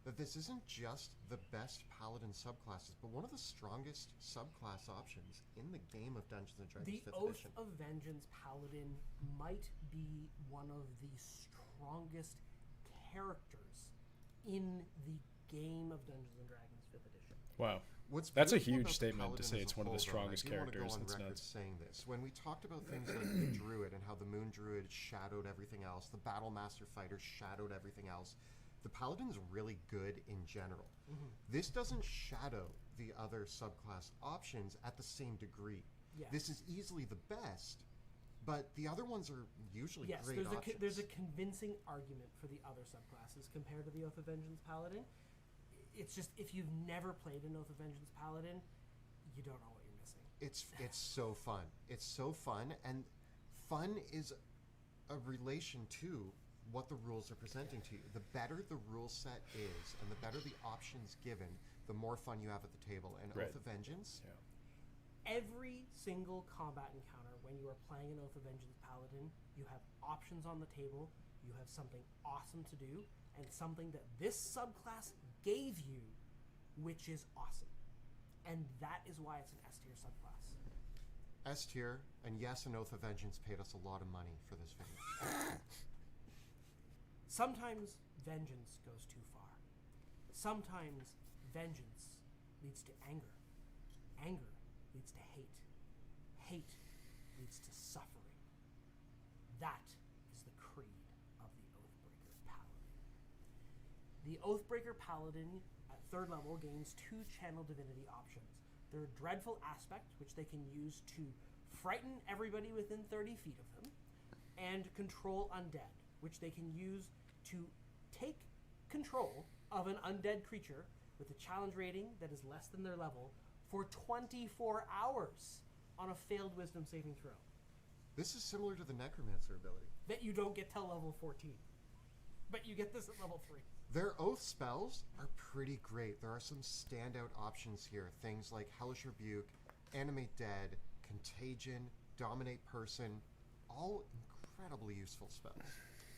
that this isn't just the best Paladin subclasses, but one of the strongest subclass options in the game of Dungeons & Dragons The 5th Oath edition. of Vengeance Paladin might be one of the strongest characters in the game of Dungeons & Dragons 5th edition. Wow. What's That's a beautiful huge about the statement to Paladin say as it's a one of the whole, though, strongest and I do wanna characters. go on That's record nuts. saying this. When we talked about things like the Druid and how the Moon Druid shadowed everything else, the Battle Master Fighter shadowed everything else, the Paladin's really good in general. This doesn't shadow the other subclass options at the same degree. Yeah. This is easily the best, But the other ones are usually Yes, great options. there's a convincing argument for the other subclasses compared to the Oath of Vengeance Paladin. It's just, if you've never played an Oath of Vengeance Paladin, you don't know what you're missing. It's so fun. It's so fun, and fun is a relation to what the rules are presenting to you. The better the rule set is, and the better the options given, the more fun you have at the table. And Right. Oath of Vengeance, Every single combat encounter when you are playing an Oath of Vengeance Paladin, you have options on the table, you have something awesome to do, and something that this subclass gave you, which is awesome. And that is why it's an S tier subclass. S tier, and yes, an Oath of Vengeance paid us a lot of money for this video. Sometimes vengeance goes too far. Sometimes vengeance leads to anger. Anger leads to hate. Hate leads to suffering. That is the creed of the Oathbreaker Paladin. The Oathbreaker Paladin at 3rd level gains 2 channel divinity options. Their Dreadful Aspect, which they can use to frighten everybody within 30 feet of them, and Control Undead, which they can use to take control of an undead creature with a challenge rating that is less than their level for 24 hours on a failed wisdom saving throw. This is similar to the Necromancer ability. That you don't get till level 14. But you get this at level 3. Their Oath spells are pretty great. There are some standout options here. Things like Hellish Rebuke, Animate Dead, Contagion, Dominate Person, all incredibly useful spells.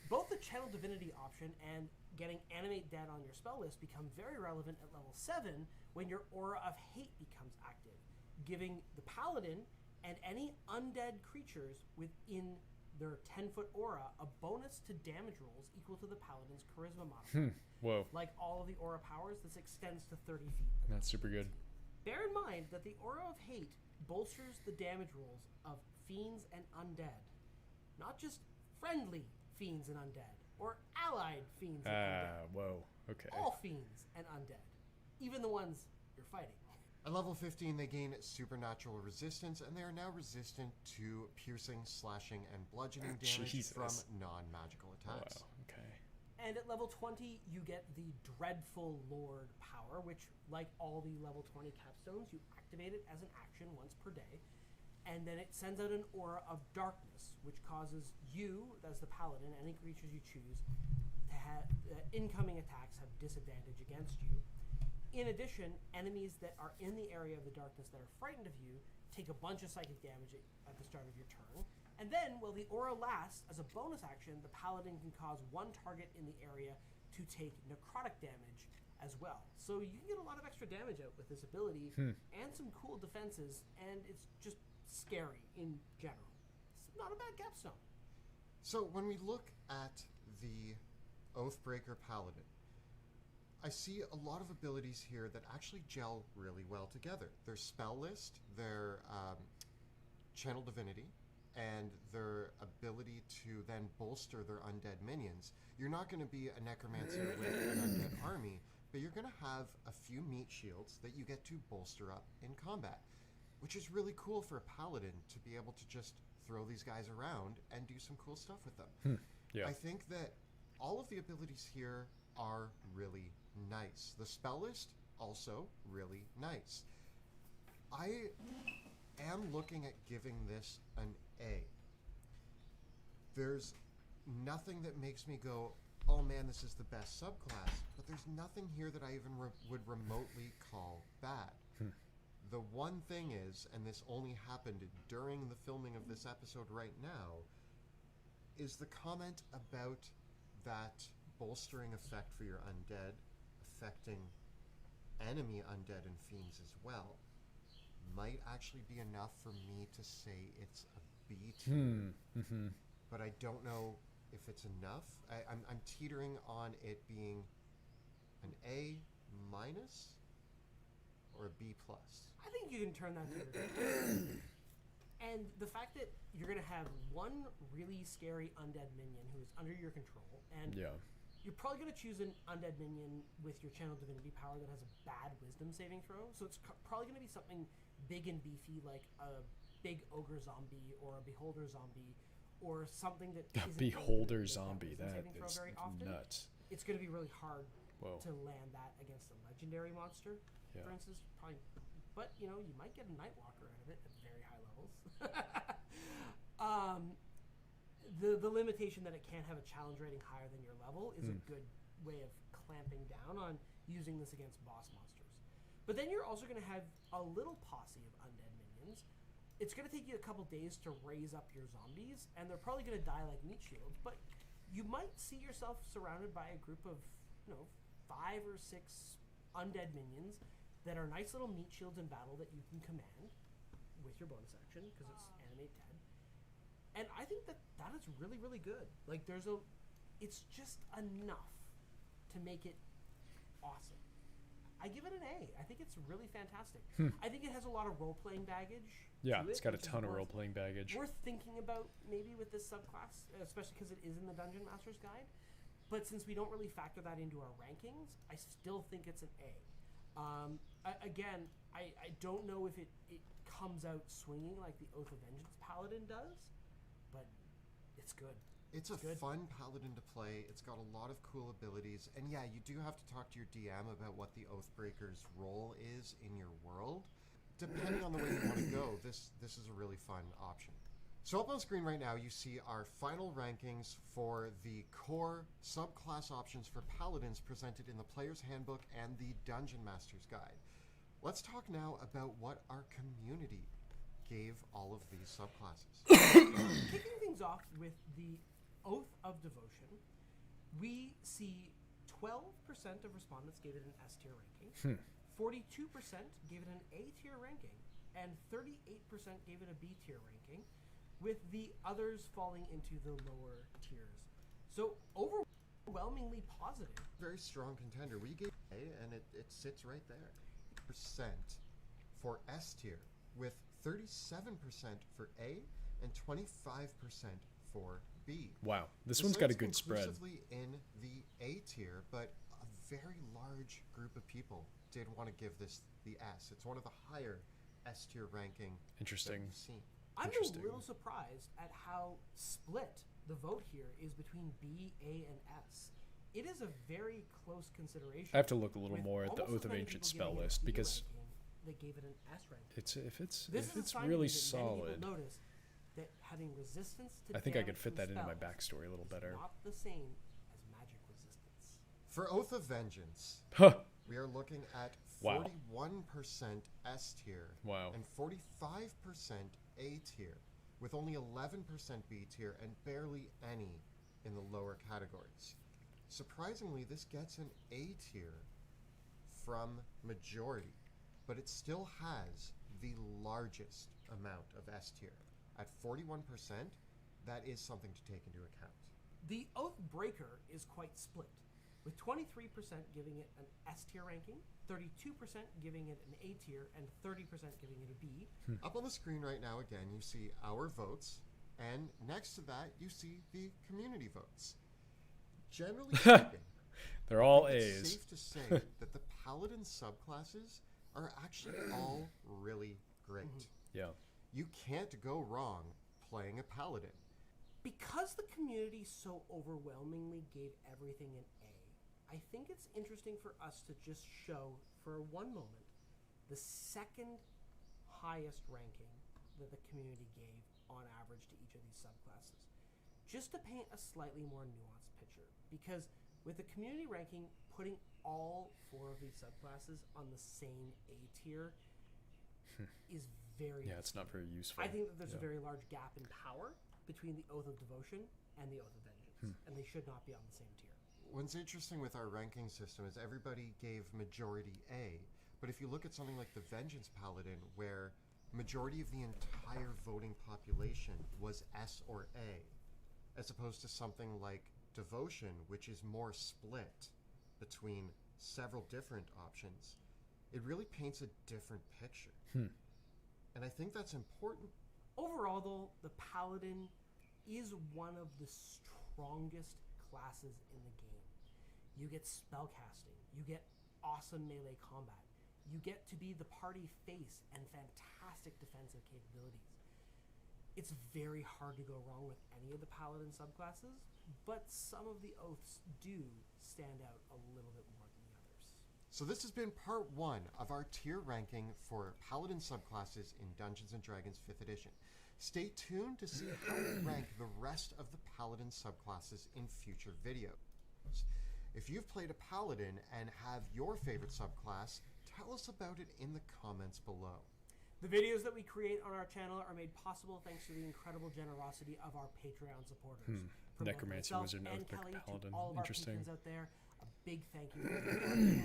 Both the Channel Divinity option and getting Animate Dead on your spell list become very relevant at level 7 when your Aura of Hate becomes active, giving the Paladin and any undead creatures within their 10-foot aura a bonus to damage rolls equal to the Paladin's Charisma modifier. Whoa. Like all of the Aura powers, this extends to 30 feet. That's super good. Bear in mind that the Aura of Hate bolsters the damage rolls of fiends and undead. Not just friendly fiends and undead, or allied fiends and undead. Whoa. Okay. All fiends and undead. Even the ones you're fighting. At level 15, they gain supernatural resistance, and they are now resistant to piercing, slashing, and bludgeoning damage Jesus. from non-magical attacks. Wow. Okay. And at level 20, you get the Dreadful Lord power, which, like all the level 20 capstones, you activate it as an action once per day. And then it sends out an aura of darkness, which causes you, as the paladin, any creatures you choose, to have incoming attacks have disadvantage against you. In addition, enemies that are in the area of the darkness that are frightened of you take a bunch of psychic damage at the start of your turn. And then, while the aura lasts, as a bonus action, the paladin can cause one target in the area to take necrotic damage as well. So you can get a lot of extra damage out with this ability and some cool defenses, and it's just scary in general. It's not a bad capstone. So when we look at the Oathbreaker Paladin, I see a lot of abilities here that actually gel really well together. Their spell list, their channel divinity, and their ability to then bolster their undead minions. You're not going to be a necromancer with an undead army, but you're going to have a few meat shields that you get to bolster up in combat, which is really cool for a paladin to be able to just throw these guys around and do some cool stuff with them. Yeah. I think that all of the abilities here are really nice. The spell list, also really nice. I am looking at giving this an A. There's nothing that makes me go, oh man, this is the best subclass, but there's nothing here that I even would remotely call bad. The one thing is, and this only happened during the filming of this episode right now, is the comment about that bolstering effect for your undead affecting enemy undead and fiends as well might actually be enough for me to say it's a B tier. But I don't know if it's enough. I'm teetering on it being an A minus or a B plus. I think you can turn that to And the fact that you're going to have one really scary undead minion who is under your control, and you're probably going to choose an undead minion with your channel divinity power that has a bad wisdom saving throw, so it's probably going to be something big and beefy like a big ogre zombie or a beholder zombie or something that A isn't beholder really zombie. wisdom That saving throw is very often, nuts. it's going to be really hard Whoa. to land that against a legendary monster, Yeah. for instance. Probably, but you might get a Nightwalker out of it at very high levels. The limitation that it can't have a challenge rating higher than your level is a good way of clamping down on using this against boss monsters. But then you're also going to have a little posse of undead minions. It's going to take you a couple days to raise up your zombies, and they're probably going to die like meat shields, but you might see yourself surrounded by a group of 5 or 6 undead minions that are nice little meat shields in battle that you can command with your bonus action because it's animate dead. And I think that is really, really good. Like it's just enough to make it awesome. I give it an A. I think it's really fantastic. I think it has a lot of role-playing baggage. Yeah, to it's it, got a which is ton of worth- role-playing baggage. Worth thinking about maybe with this subclass, especially because it is in the Dungeon Master's Guide. But since we don't really factor that into our rankings, I still think it's an A. I don't know if it comes out swinging like the Oath of Vengeance Paladin does, but it's good. It's a good. fun paladin to play. It's got a lot of cool abilities. And yeah, you do have to talk to your DM about what the Oathbreaker's role is in your world. Depending on the way you want to go, this is a really fun option. So up on screen right now, you see our final rankings for the core subclass options for paladins presented in the Player's Handbook and the Dungeon Master's Guide. Let's talk now about what our community gave all of these subclasses. Kicking things off with the Oath of Devotion, we see 12% of respondents gave it an S tier ranking, 42% gave it an A tier ranking, and 38% gave it a B tier ranking, with the others falling into the lower tiers. So overwhelmingly positive. Very strong contender. We gave A, and it sits right there. Percent for S tier, with 37% for A and 25% for B. Wow, this one's got a sits good spread. conclusively in the A tier, but a very large group of people did want to give this the S. It's one of the higher S tier ranking Interesting. that we've seen. I'm Interesting. a little surprised at how split the vote here is between B, A, and S. It is a very close consideration. I have to look a little with more at the almost Oath as of many Ancient people spell giving it a list B because ranking that gave it an S ranking. if it's This is a sign really that many solid, people notice that having resistance to I think I damage could fit from that into my spells backstory a little is better. Not the same as magic resistance. For Oath of Vengeance, Huh. we are looking at Wow. 41% S tier Wow. and 45% A tier, with only 11% B tier and barely any in the lower categories. Surprisingly, this gets an A tier from majority, but it still has the largest amount of S tier. At 41%, that is something to take into account. The Oathbreaker is quite split, with 23% giving it an S tier ranking, 32% giving it an A tier, and 30% giving it a B. Up on the screen right now, again, you see our votes, and next to that, you see the community votes. Generally speaking, They're all it's A's. safe to say that the Paladin subclasses are actually all really great. Yeah. You can't go wrong playing a Paladin. Because the community so overwhelmingly gave everything an A, I think it's interesting for us to just show, for one moment, the second highest ranking that the community gave on average to each of these subclasses. Just to paint a slightly more nuanced picture. Because with the community ranking putting all 4 of these subclasses on the same A tier is very Yeah, it's not very useful. I think that there's Yeah. a very large gap in power between the Oath of Devotion and the Oath of Vengeance, and they should not be on the same tier. What's interesting with our ranking system is everybody gave majority A, but if you look at something like the Vengeance Paladin, where majority of the entire voting population was S or A, as opposed to something like Devotion, which is more split between several different options, it really paints a different picture. And I think that's important. Overall, though, the Paladin is one of the strongest classes in the game. You get spellcasting, you get awesome melee combat, you get to be the party face and fantastic defensive capabilities. It's very hard to go wrong with any of the paladin subclasses, but some of the oaths do stand out a little bit more than the others. So this has been part 1 of our tier ranking for paladin subclasses in Dungeons & Dragons 5th edition. Stay tuned to see how we rank the rest of the paladin subclasses in future videos. If you've played a paladin and have your favorite subclass, tell us about it in the comments below. The videos that we create on our channel are made possible thanks to the incredible generosity of our Patreon supporters. From both Necromancy myself Wizard, and Oathbook Kelly to Paladin. all of our Interesting. patrons out there, a big thank you for your support.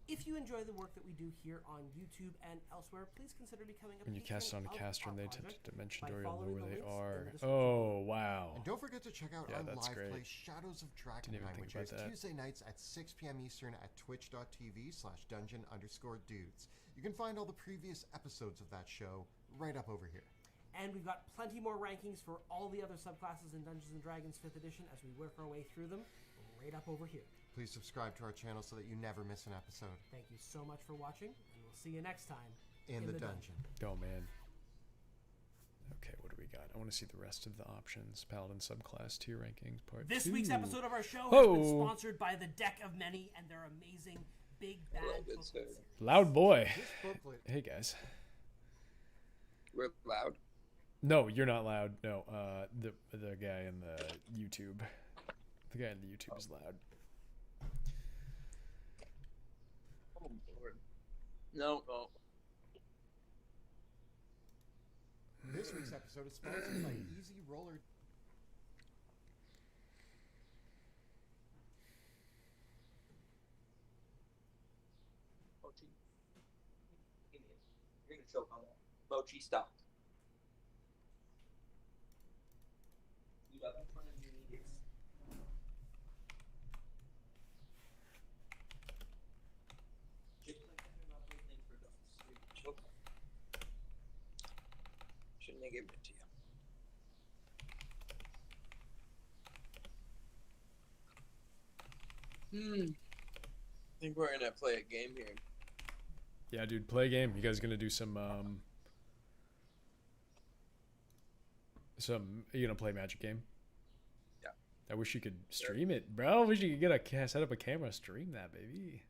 If you enjoy the work that we do here on YouTube and elsewhere, please consider becoming a When you cast patron on a of caster our and they project attempt to dimension by door, you'll know following where the they links in are. the description. Oh, wow. And don't forget to check out Yeah, our that's live great. play Shadows of Didn't even Drakenheim, think which about airs that. Tuesday nights at 6 p.m. Eastern at twitch.tv/dungeon_dudes. You can find all the previous episodes of that show right up over here. And we've got plenty more rankings for all the other subclasses in Dungeons & Dragons 5th edition as we work our way through them right up over here. Please subscribe to our channel so that you never miss an episode. Thank you so much for watching, and we'll see you next time In the dungeon. Oh, man. Okay, what do we got? I want to see the rest of the options. Paladin subclass tier rankings part 2. This week's episode of our show has Oh. been sponsored by the Deck of Many and their amazing Big Bad booklet series. Loud boy. This booklet Hey, guys. We're loud. No, you're not loud. No, the guy in the YouTube. The guy in the YouTube is loud. Oh, Lord. No. This week's episode is sponsored by Easy Roller. Mochi. You're gonna choke on that. Mochi, stop. You got in front of your ears. Just like that, not listening for dogs. Choke. Shouldn't have given it to you. I think we're gonna play a game here. Yeah, dude, play a game. You guys gonna do some you gonna play a Magic game? Yeah. I wish you could stream it, bro. I wish you could set up a camera, stream that, baby.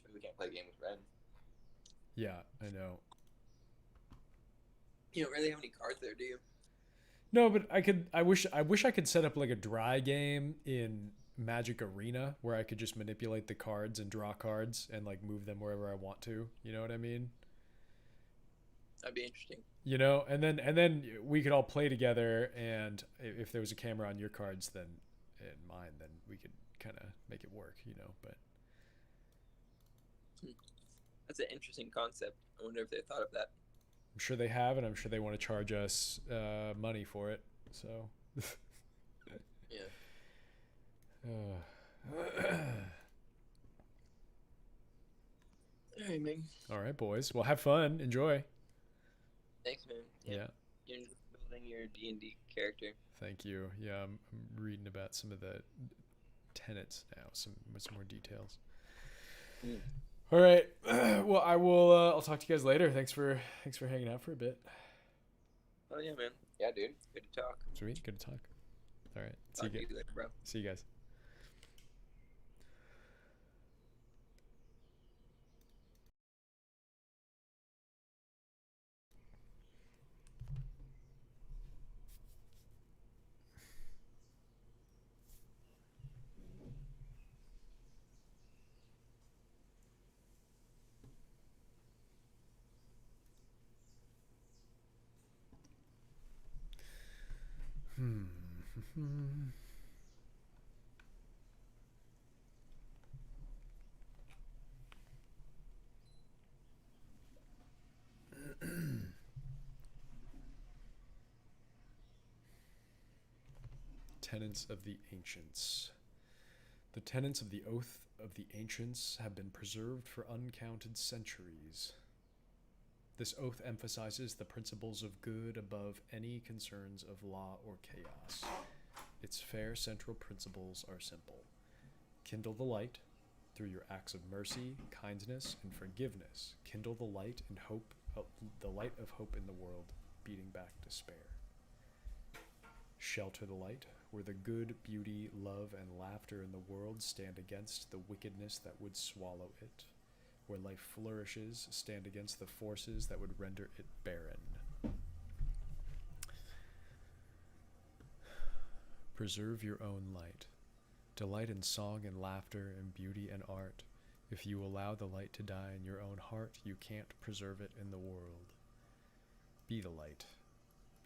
So we can't play a game with Red. Yeah, I know. You don't really have any cards there, do you? No, but I wish I could set up like a dry game in Magic Arena where I could just manipulate the cards and draw cards and like move them wherever I want to. You know what I mean? That'd be interesting. You know, and then we could all play together, and if there was a camera on your cards then and mine, then we could kind of make it work, you know, but That's an interesting concept. I wonder if they thought of that. I'm sure they have, and I'm sure they want to charge us money for it. So, Yeah. All right, man. All right, boys. Well, have fun. Enjoy. Thanks, man. Yeah. You're just building your D&D character. Thank you. Yeah, I'm reading about some of the tenets now, with some more details. Mm. All right. Well, I will. I'll talk to you guys later. Thanks for hanging out for a bit. Oh yeah, man. Yeah, dude. Good to talk. Sweet. Good to talk. All right. Talk to you later, bro. See you guys. Tenets of the Ancients. The tenets of the Oath of the Ancients have been preserved for uncounted centuries. This oath emphasizes the principles of good above any concerns of law or chaos. Its fair central principles are simple. Kindle the light through your acts of mercy, kindness, and forgiveness. Kindle the light and hope, the light of hope in the world, beating back despair. Shelter the light, where the good, beauty, love, and laughter in the world stand against the wickedness that would swallow it. Where life flourishes, stand against the forces that would render it barren. Preserve your own light. Delight in song and laughter and beauty and art. If you allow the light to die in your own heart, you can't preserve it in the world. Be the light.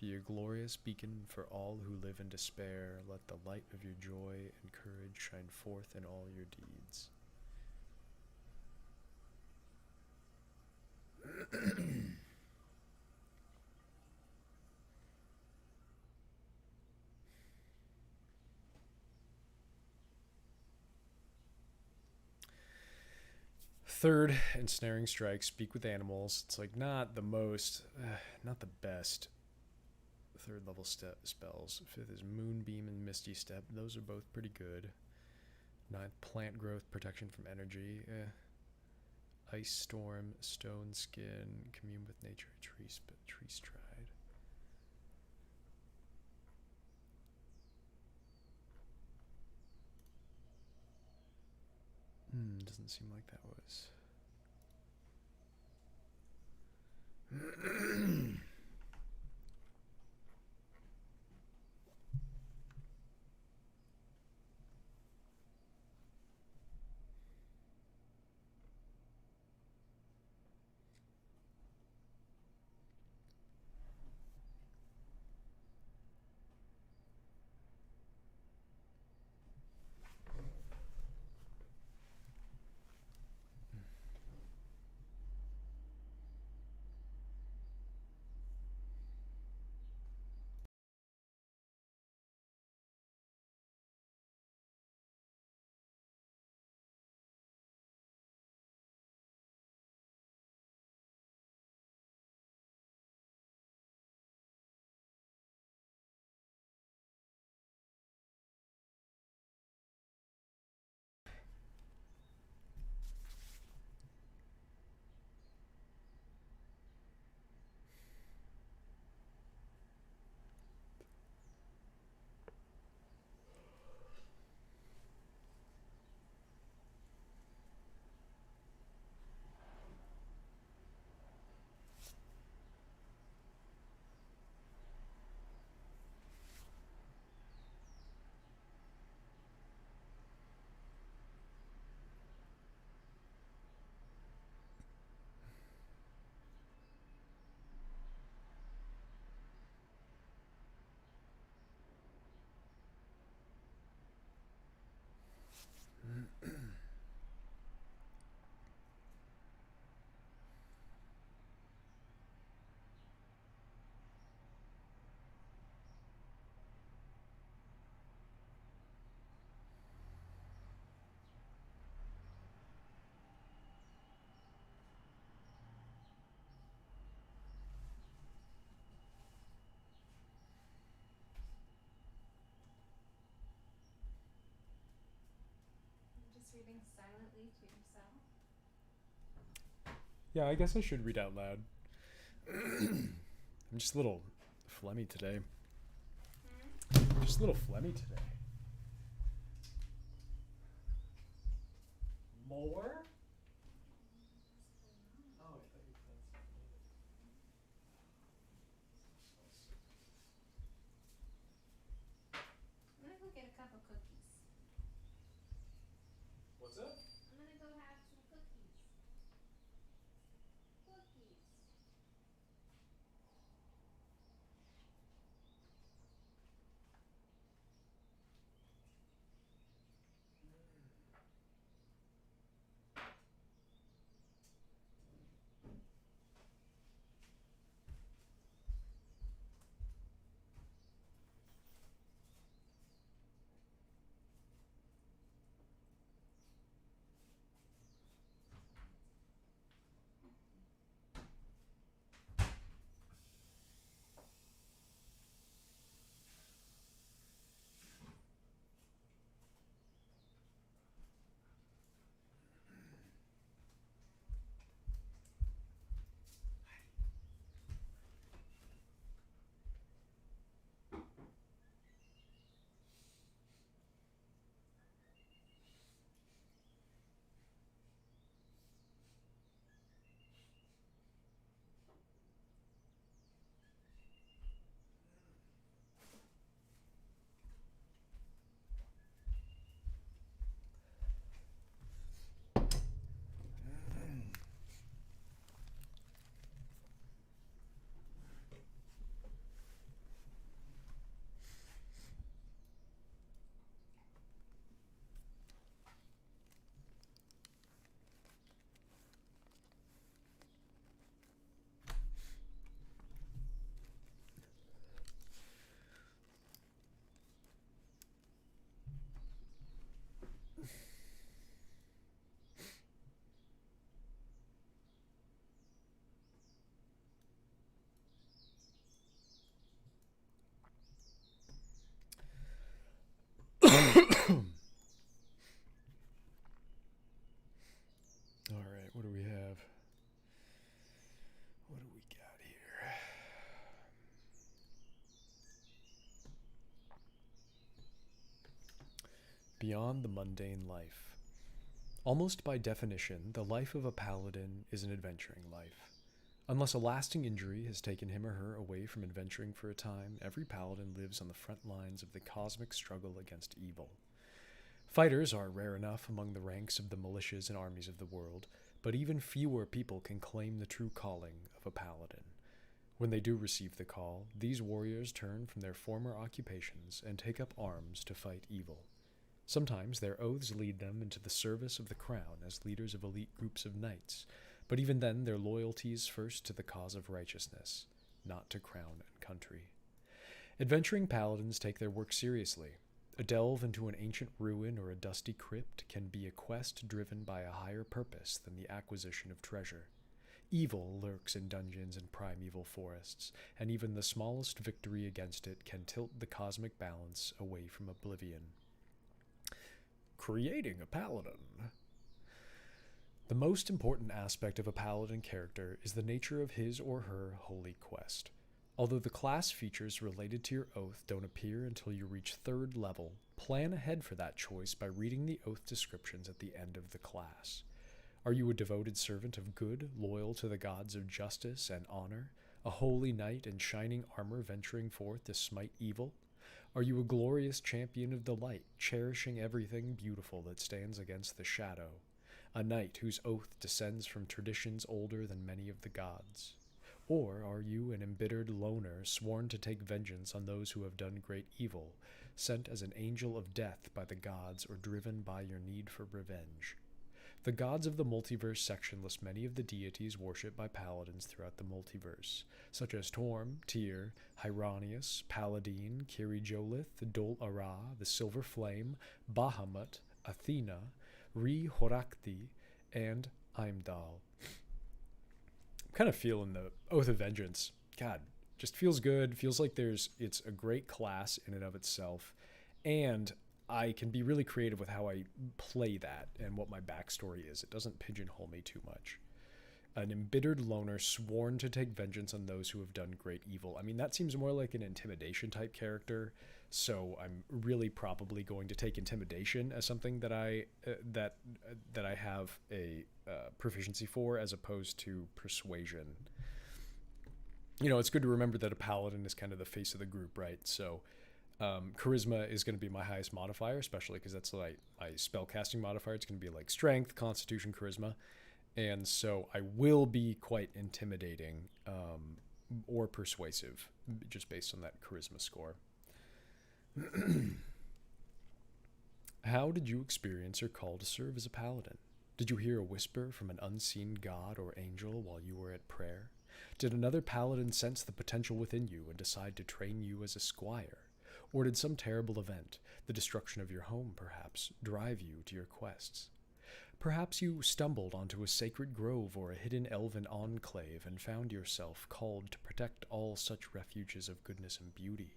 Be a glorious beacon for all who live in despair. Let the light of your joy and courage shine forth in all your deeds. Third, ensnaring strike, speak with animals. It's like not the most, not the best third level spells. Fifth is Moonbeam and Misty Step. Those are both pretty good. Ninth, plant growth, protection from energy. Ice Storm, Stone Skin, Commune with Nature, Tree Stride. Doesn't seem like that was. Reading silently to yourself. Yeah, I guess I should read out loud. I'm just a little phlegmy today. Just a little phlegmy today. More? Oh, I thought you said something. I'm gonna go get a cup of cookies. What's up? I'm gonna go have some cookies. Cookies. beyond the mundane life. Almost by definition, the life of a paladin is an adventuring life. Unless a lasting injury has taken him or her away from adventuring for a time, every paladin lives on the front lines of the cosmic struggle against evil. Fighters are rare enough among the ranks of the militias and armies of the world, but even fewer people can claim the true calling of a paladin. When they do receive the call, these warriors turn from their former occupations and take up arms to fight evil. Sometimes their oaths lead them into the service of the crown as leaders of elite groups of knights, but even then their loyalty is first to the cause of righteousness, not to crown and country. Adventuring paladins take their work seriously. A delve into an ancient ruin or a dusty crypt can be a quest driven by a higher purpose than the acquisition of treasure. Evil lurks in dungeons and primeval forests, and even the smallest victory against it can tilt the cosmic balance away from oblivion. Creating a paladin. The most important aspect of a paladin character is the nature of his or her holy quest. Although the class features related to your oath don't appear until you reach 3rd level, plan ahead for that choice by reading the oath descriptions at the end of the class. Are you a devoted servant of good, loyal to the gods of justice and honor, a holy knight in shining armor venturing forth to smite evil? Are you a glorious champion of the light, cherishing everything beautiful that stands against the shadow? A knight whose oath descends from traditions older than many of the gods? Or are you an embittered loner sworn to take vengeance on those who have done great evil, sent as an angel of death by the gods or driven by your need for revenge? The Gods of the Multiverse section lists many of the deities worshipped by paladins throughout the multiverse, such as Torm, Tyr, Hyranius, Paladin, Kiri-Jolith, Dol-Ara, the Silver Flame, Bahamut, Athena, Ri-Horakti, and Heimdall. I'm kind of feeling the Oath of Vengeance. God, just feels good. Feels like it's a great class in and of itself, and I can be really creative with how I play that and what my backstory is. It doesn't pigeonhole me too much. An embittered loner sworn to take vengeance on those who have done great evil. I mean, that seems more like an intimidation type character, so I'm really probably going to take intimidation as something that I have a proficiency for, as opposed to persuasion. You know, it's good to remember that a paladin is kind of the face of the group, right? So charisma is going to be my highest modifier, especially because that's like my spellcasting modifier. It's going to be like strength, constitution, charisma. And so I will be quite intimidating or persuasive just based on that charisma score. How did you experience your call to serve as a paladin? Did you hear a whisper from an unseen god or angel while you were at prayer? Did another paladin sense the potential within you and decide to train you as a squire? Or did some terrible event, the destruction of your home perhaps, drive you to your quests? Perhaps you stumbled onto a sacred grove or a hidden elven enclave and found yourself called to protect all such refuges of goodness and beauty.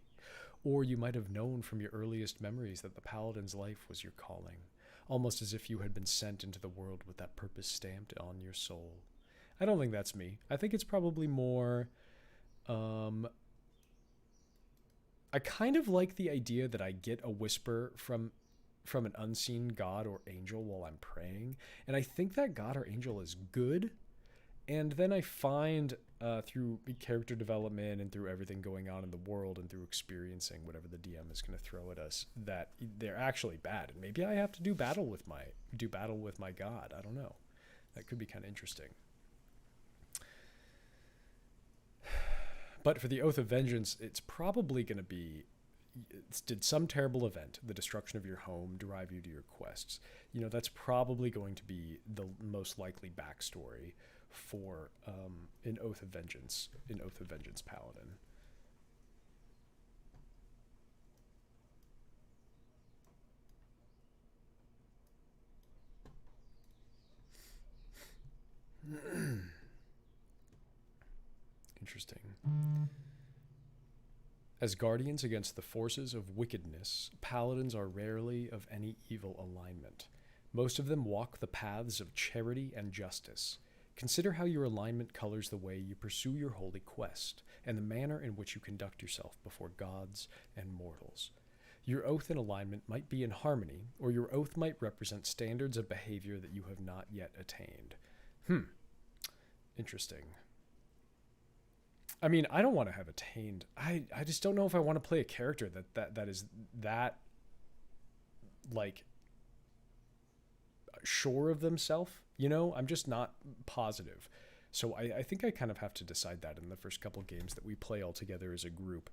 Or you might have known from your earliest memories that the paladin's life was your calling, almost as if you had been sent into the world with that purpose stamped on your soul. I don't think that's me. I think it's probably more... I kind of like the idea that I get a whisper from an unseen god or angel while I'm praying, and I think that god or angel is good. And then I find through character development and through everything going on in the world and through experiencing whatever the DM is going to throw at us, that they're actually bad, and maybe I have to do battle with my god. I don't know. That could be kind of interesting. But for the Oath of Vengeance, it's probably going to be, did some terrible event, the destruction of your home, drive you to your quests? You know, that's probably going to be the most likely backstory for an Oath of Vengeance paladin. Interesting. As guardians against the forces of wickedness, paladins are rarely of any evil alignment. Most of them walk the paths of charity and justice. Consider how your alignment colors the way you pursue your holy quest, and the manner in which you conduct yourself before gods and mortals. Your oath and alignment might be in harmony, or your oath might represent standards of behavior that you have not yet attained. Interesting. I mean, I don't want to have attained. I just don't know if I want to play a character that is that, like, sure of themselves. You know, I'm just not positive. So I think I kind of have to decide that in the first couple games that we play all together as a group.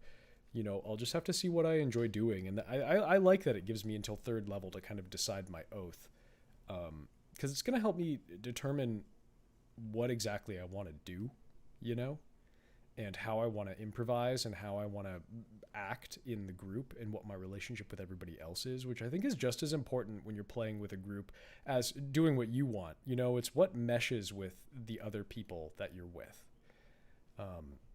You know, I'll just have to see what I enjoy doing. And I like that it gives me until 3rd level to kind of decide my oath. Because it's going to help me determine what exactly I want to do, you know? And how I want to improvise and how I want to act in the group and what my relationship with everybody else is, which I think is just as important when you're playing with a group as doing what you want. You know, it's what meshes with the other people that you're with.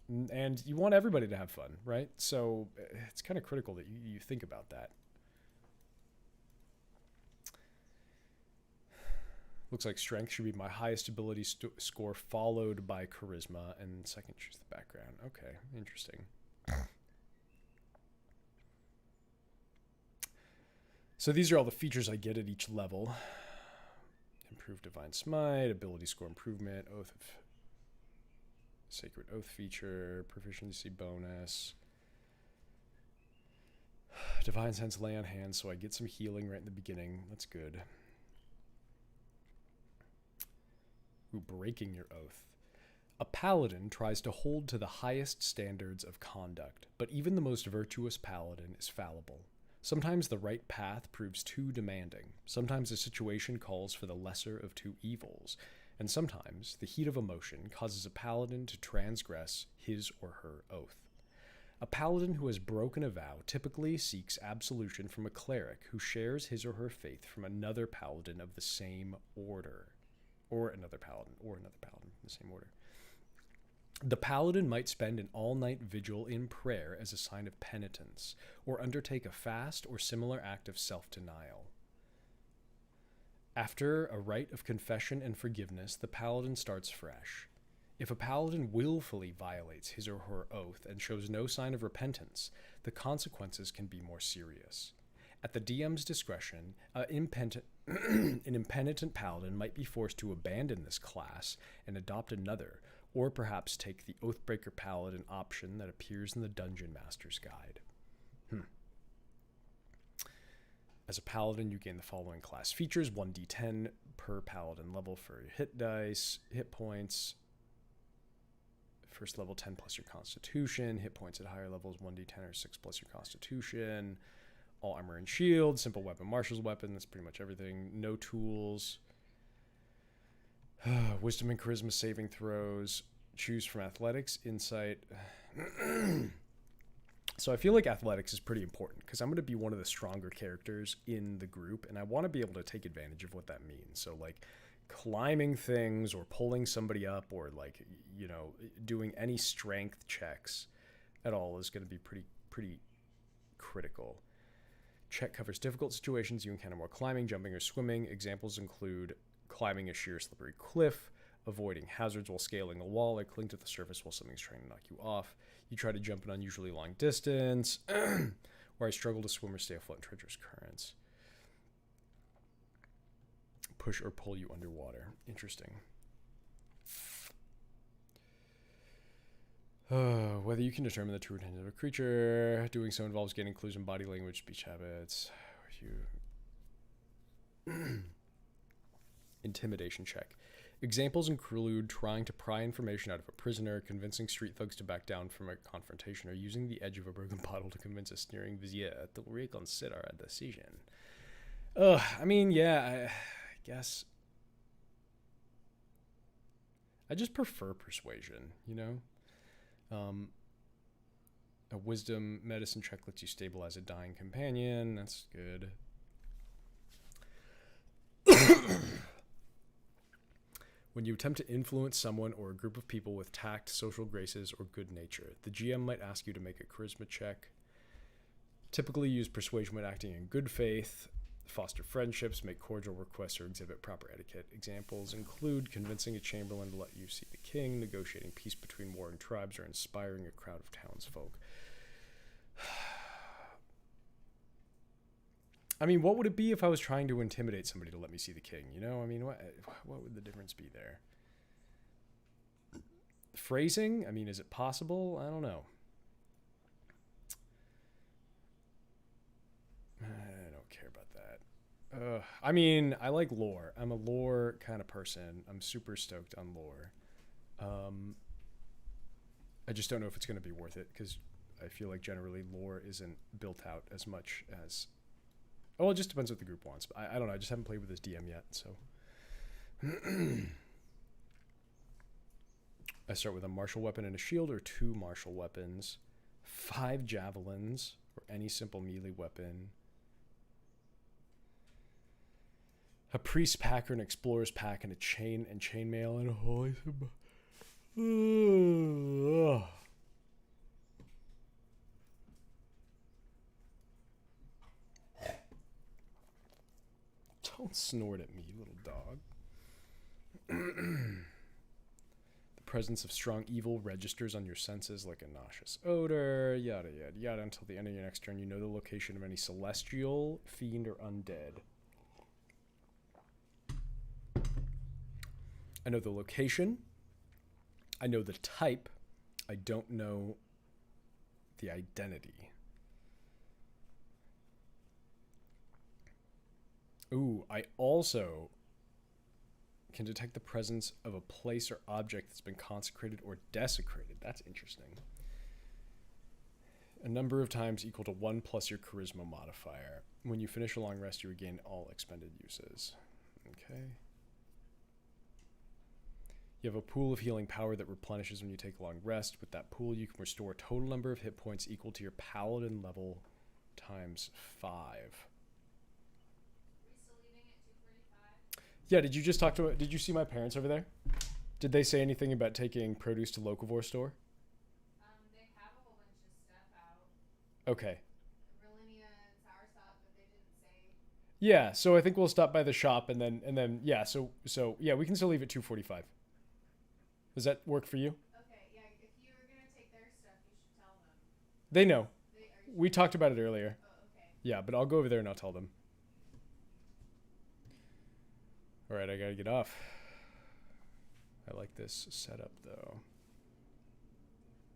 And you want everybody to have fun, right? So it's kind of critical that you think about that. Looks like strength should be my highest ability score, followed by charisma, and second choose the background. Okay, interesting. So these are all the features I get at each level. Improved Divine Smite, ability score improvement, Oath of Sacred Oath feature, proficiency bonus. Divine Sense lay on hands, so I get some healing right in the beginning. That's good. Breaking your oath. A paladin tries to hold to the highest standards of conduct, but even the most virtuous paladin is fallible. Sometimes the right path proves too demanding. Sometimes a situation calls for the lesser of two evils. And sometimes the heat of emotion causes a paladin to transgress his or her oath. A paladin who has broken a vow typically seeks absolution from a cleric who shares his or her faith from another paladin of the same order. Or another paladin in the same order. The paladin might spend an all-night vigil in prayer as a sign of penitence, or undertake a fast or similar act of self-denial. After a rite of confession and forgiveness, the paladin starts fresh. If a paladin willfully violates his or her oath and shows no sign of repentance, the consequences can be more serious. At the DM's discretion, an impenitent paladin might be forced to abandon this class and adopt another, or perhaps take the Oathbreaker Paladin option that appears in the Dungeon Master's Guide. As a paladin, you gain the following class features: 1d10 per paladin level for your hit dice, hit points. First level 10 plus your constitution. Hit points at higher levels 1d10 or 6 plus your constitution. All armor and shield, simple weapon, marshal's weapon, that's pretty much everything. No tools. Wisdom and charisma saving throws. Choose from athletics, insight. So I feel like athletics is pretty important because I'm going to be one of the stronger characters in the group, and I want to be able to take advantage of what that means. So, like, climbing things or pulling somebody up or, like, you know, doing any strength checks at all is going to be pretty critical. Check covers difficult situations you encounter while climbing, jumping, or swimming. Examples include climbing a sheer, slippery cliff, avoiding hazards while scaling a wall, or cling to the surface while something's trying to knock you off. You try to jump an unusually long distance, or I struggle to swim or stay afloat in treacherous currents. Push or pull you underwater. Interesting. Whether you can determine the true intent of a creature. Doing so involves getting clues in body language, speech habits. Intimidation check. Examples include trying to pry information out of a prisoner, convincing street thugs to back down from a confrontation, or using the edge of a broken bottle to convince a sneering vizier to reconsider a decision. I mean, yeah, I guess. I just prefer persuasion, you know? A wisdom medicine check lets you stabilize a dying companion. That's good. When you attempt to influence someone or a group of people with tact, social graces, or good nature, the GM might ask you to make a charisma check. Typically use persuasion when acting in good faith, foster friendships, make cordial requests, or exhibit proper etiquette. Examples include convincing a chamberlain to let you see the king, negotiating peace between warring tribes, or inspiring a crowd of townsfolk. I mean, what would it be if I was trying to intimidate somebody to let me see the king? You know, I mean, what would the difference be there? Phrasing? I mean, is it possible? I don't know. I don't care about that. I mean, I like lore. I'm a lore kind of person. I'm super stoked on lore. I just don't know if it's going to be worth it because I feel like generally lore isn't built out as much as... Oh, it just depends what the group wants. I don't know. I just haven't played with this DM yet, so... I start with a martial weapon and a shield, or 2 martial weapons, 5 javelins, or any simple melee weapon, a priest pack or an explorer's pack, and a chain and chainmail, and a holy symbol. Don't snort at me, little dog. The presence of strong evil registers on your senses like a nauseous odor, yada yada yada. Until the end of your next turn, you know the location of any celestial, fiend, or undead. I know the location. I know the type. I don't know the identity. Ooh, I also can detect the presence of a place or object that's been consecrated or desecrated. That's interesting. A number of times equal to 1 plus your charisma modifier. When you finish a long rest, you regain all expended uses. Okay. You have a pool of healing power that replenishes when you take a long rest. With that pool, you can restore a total number of hit points equal to your paladin level times 5. Yeah, did you just talk to... Did you see my parents over there? Did they say anything about taking produce to Locavore store? They have a whole bunch of stuff out. Okay. Relinia and Soursop, but they didn't say... Yeah, so I think we'll stop by the shop and then yeah, so yeah, we can still leave at 2:45. Does that work for you? Okay, yeah, if you were going to take their stuff, you should tell them. They know. We talked about it earlier. Oh, okay. Yeah, but I'll go over there and I'll tell them. All right, I gotta get off. I like this setup though.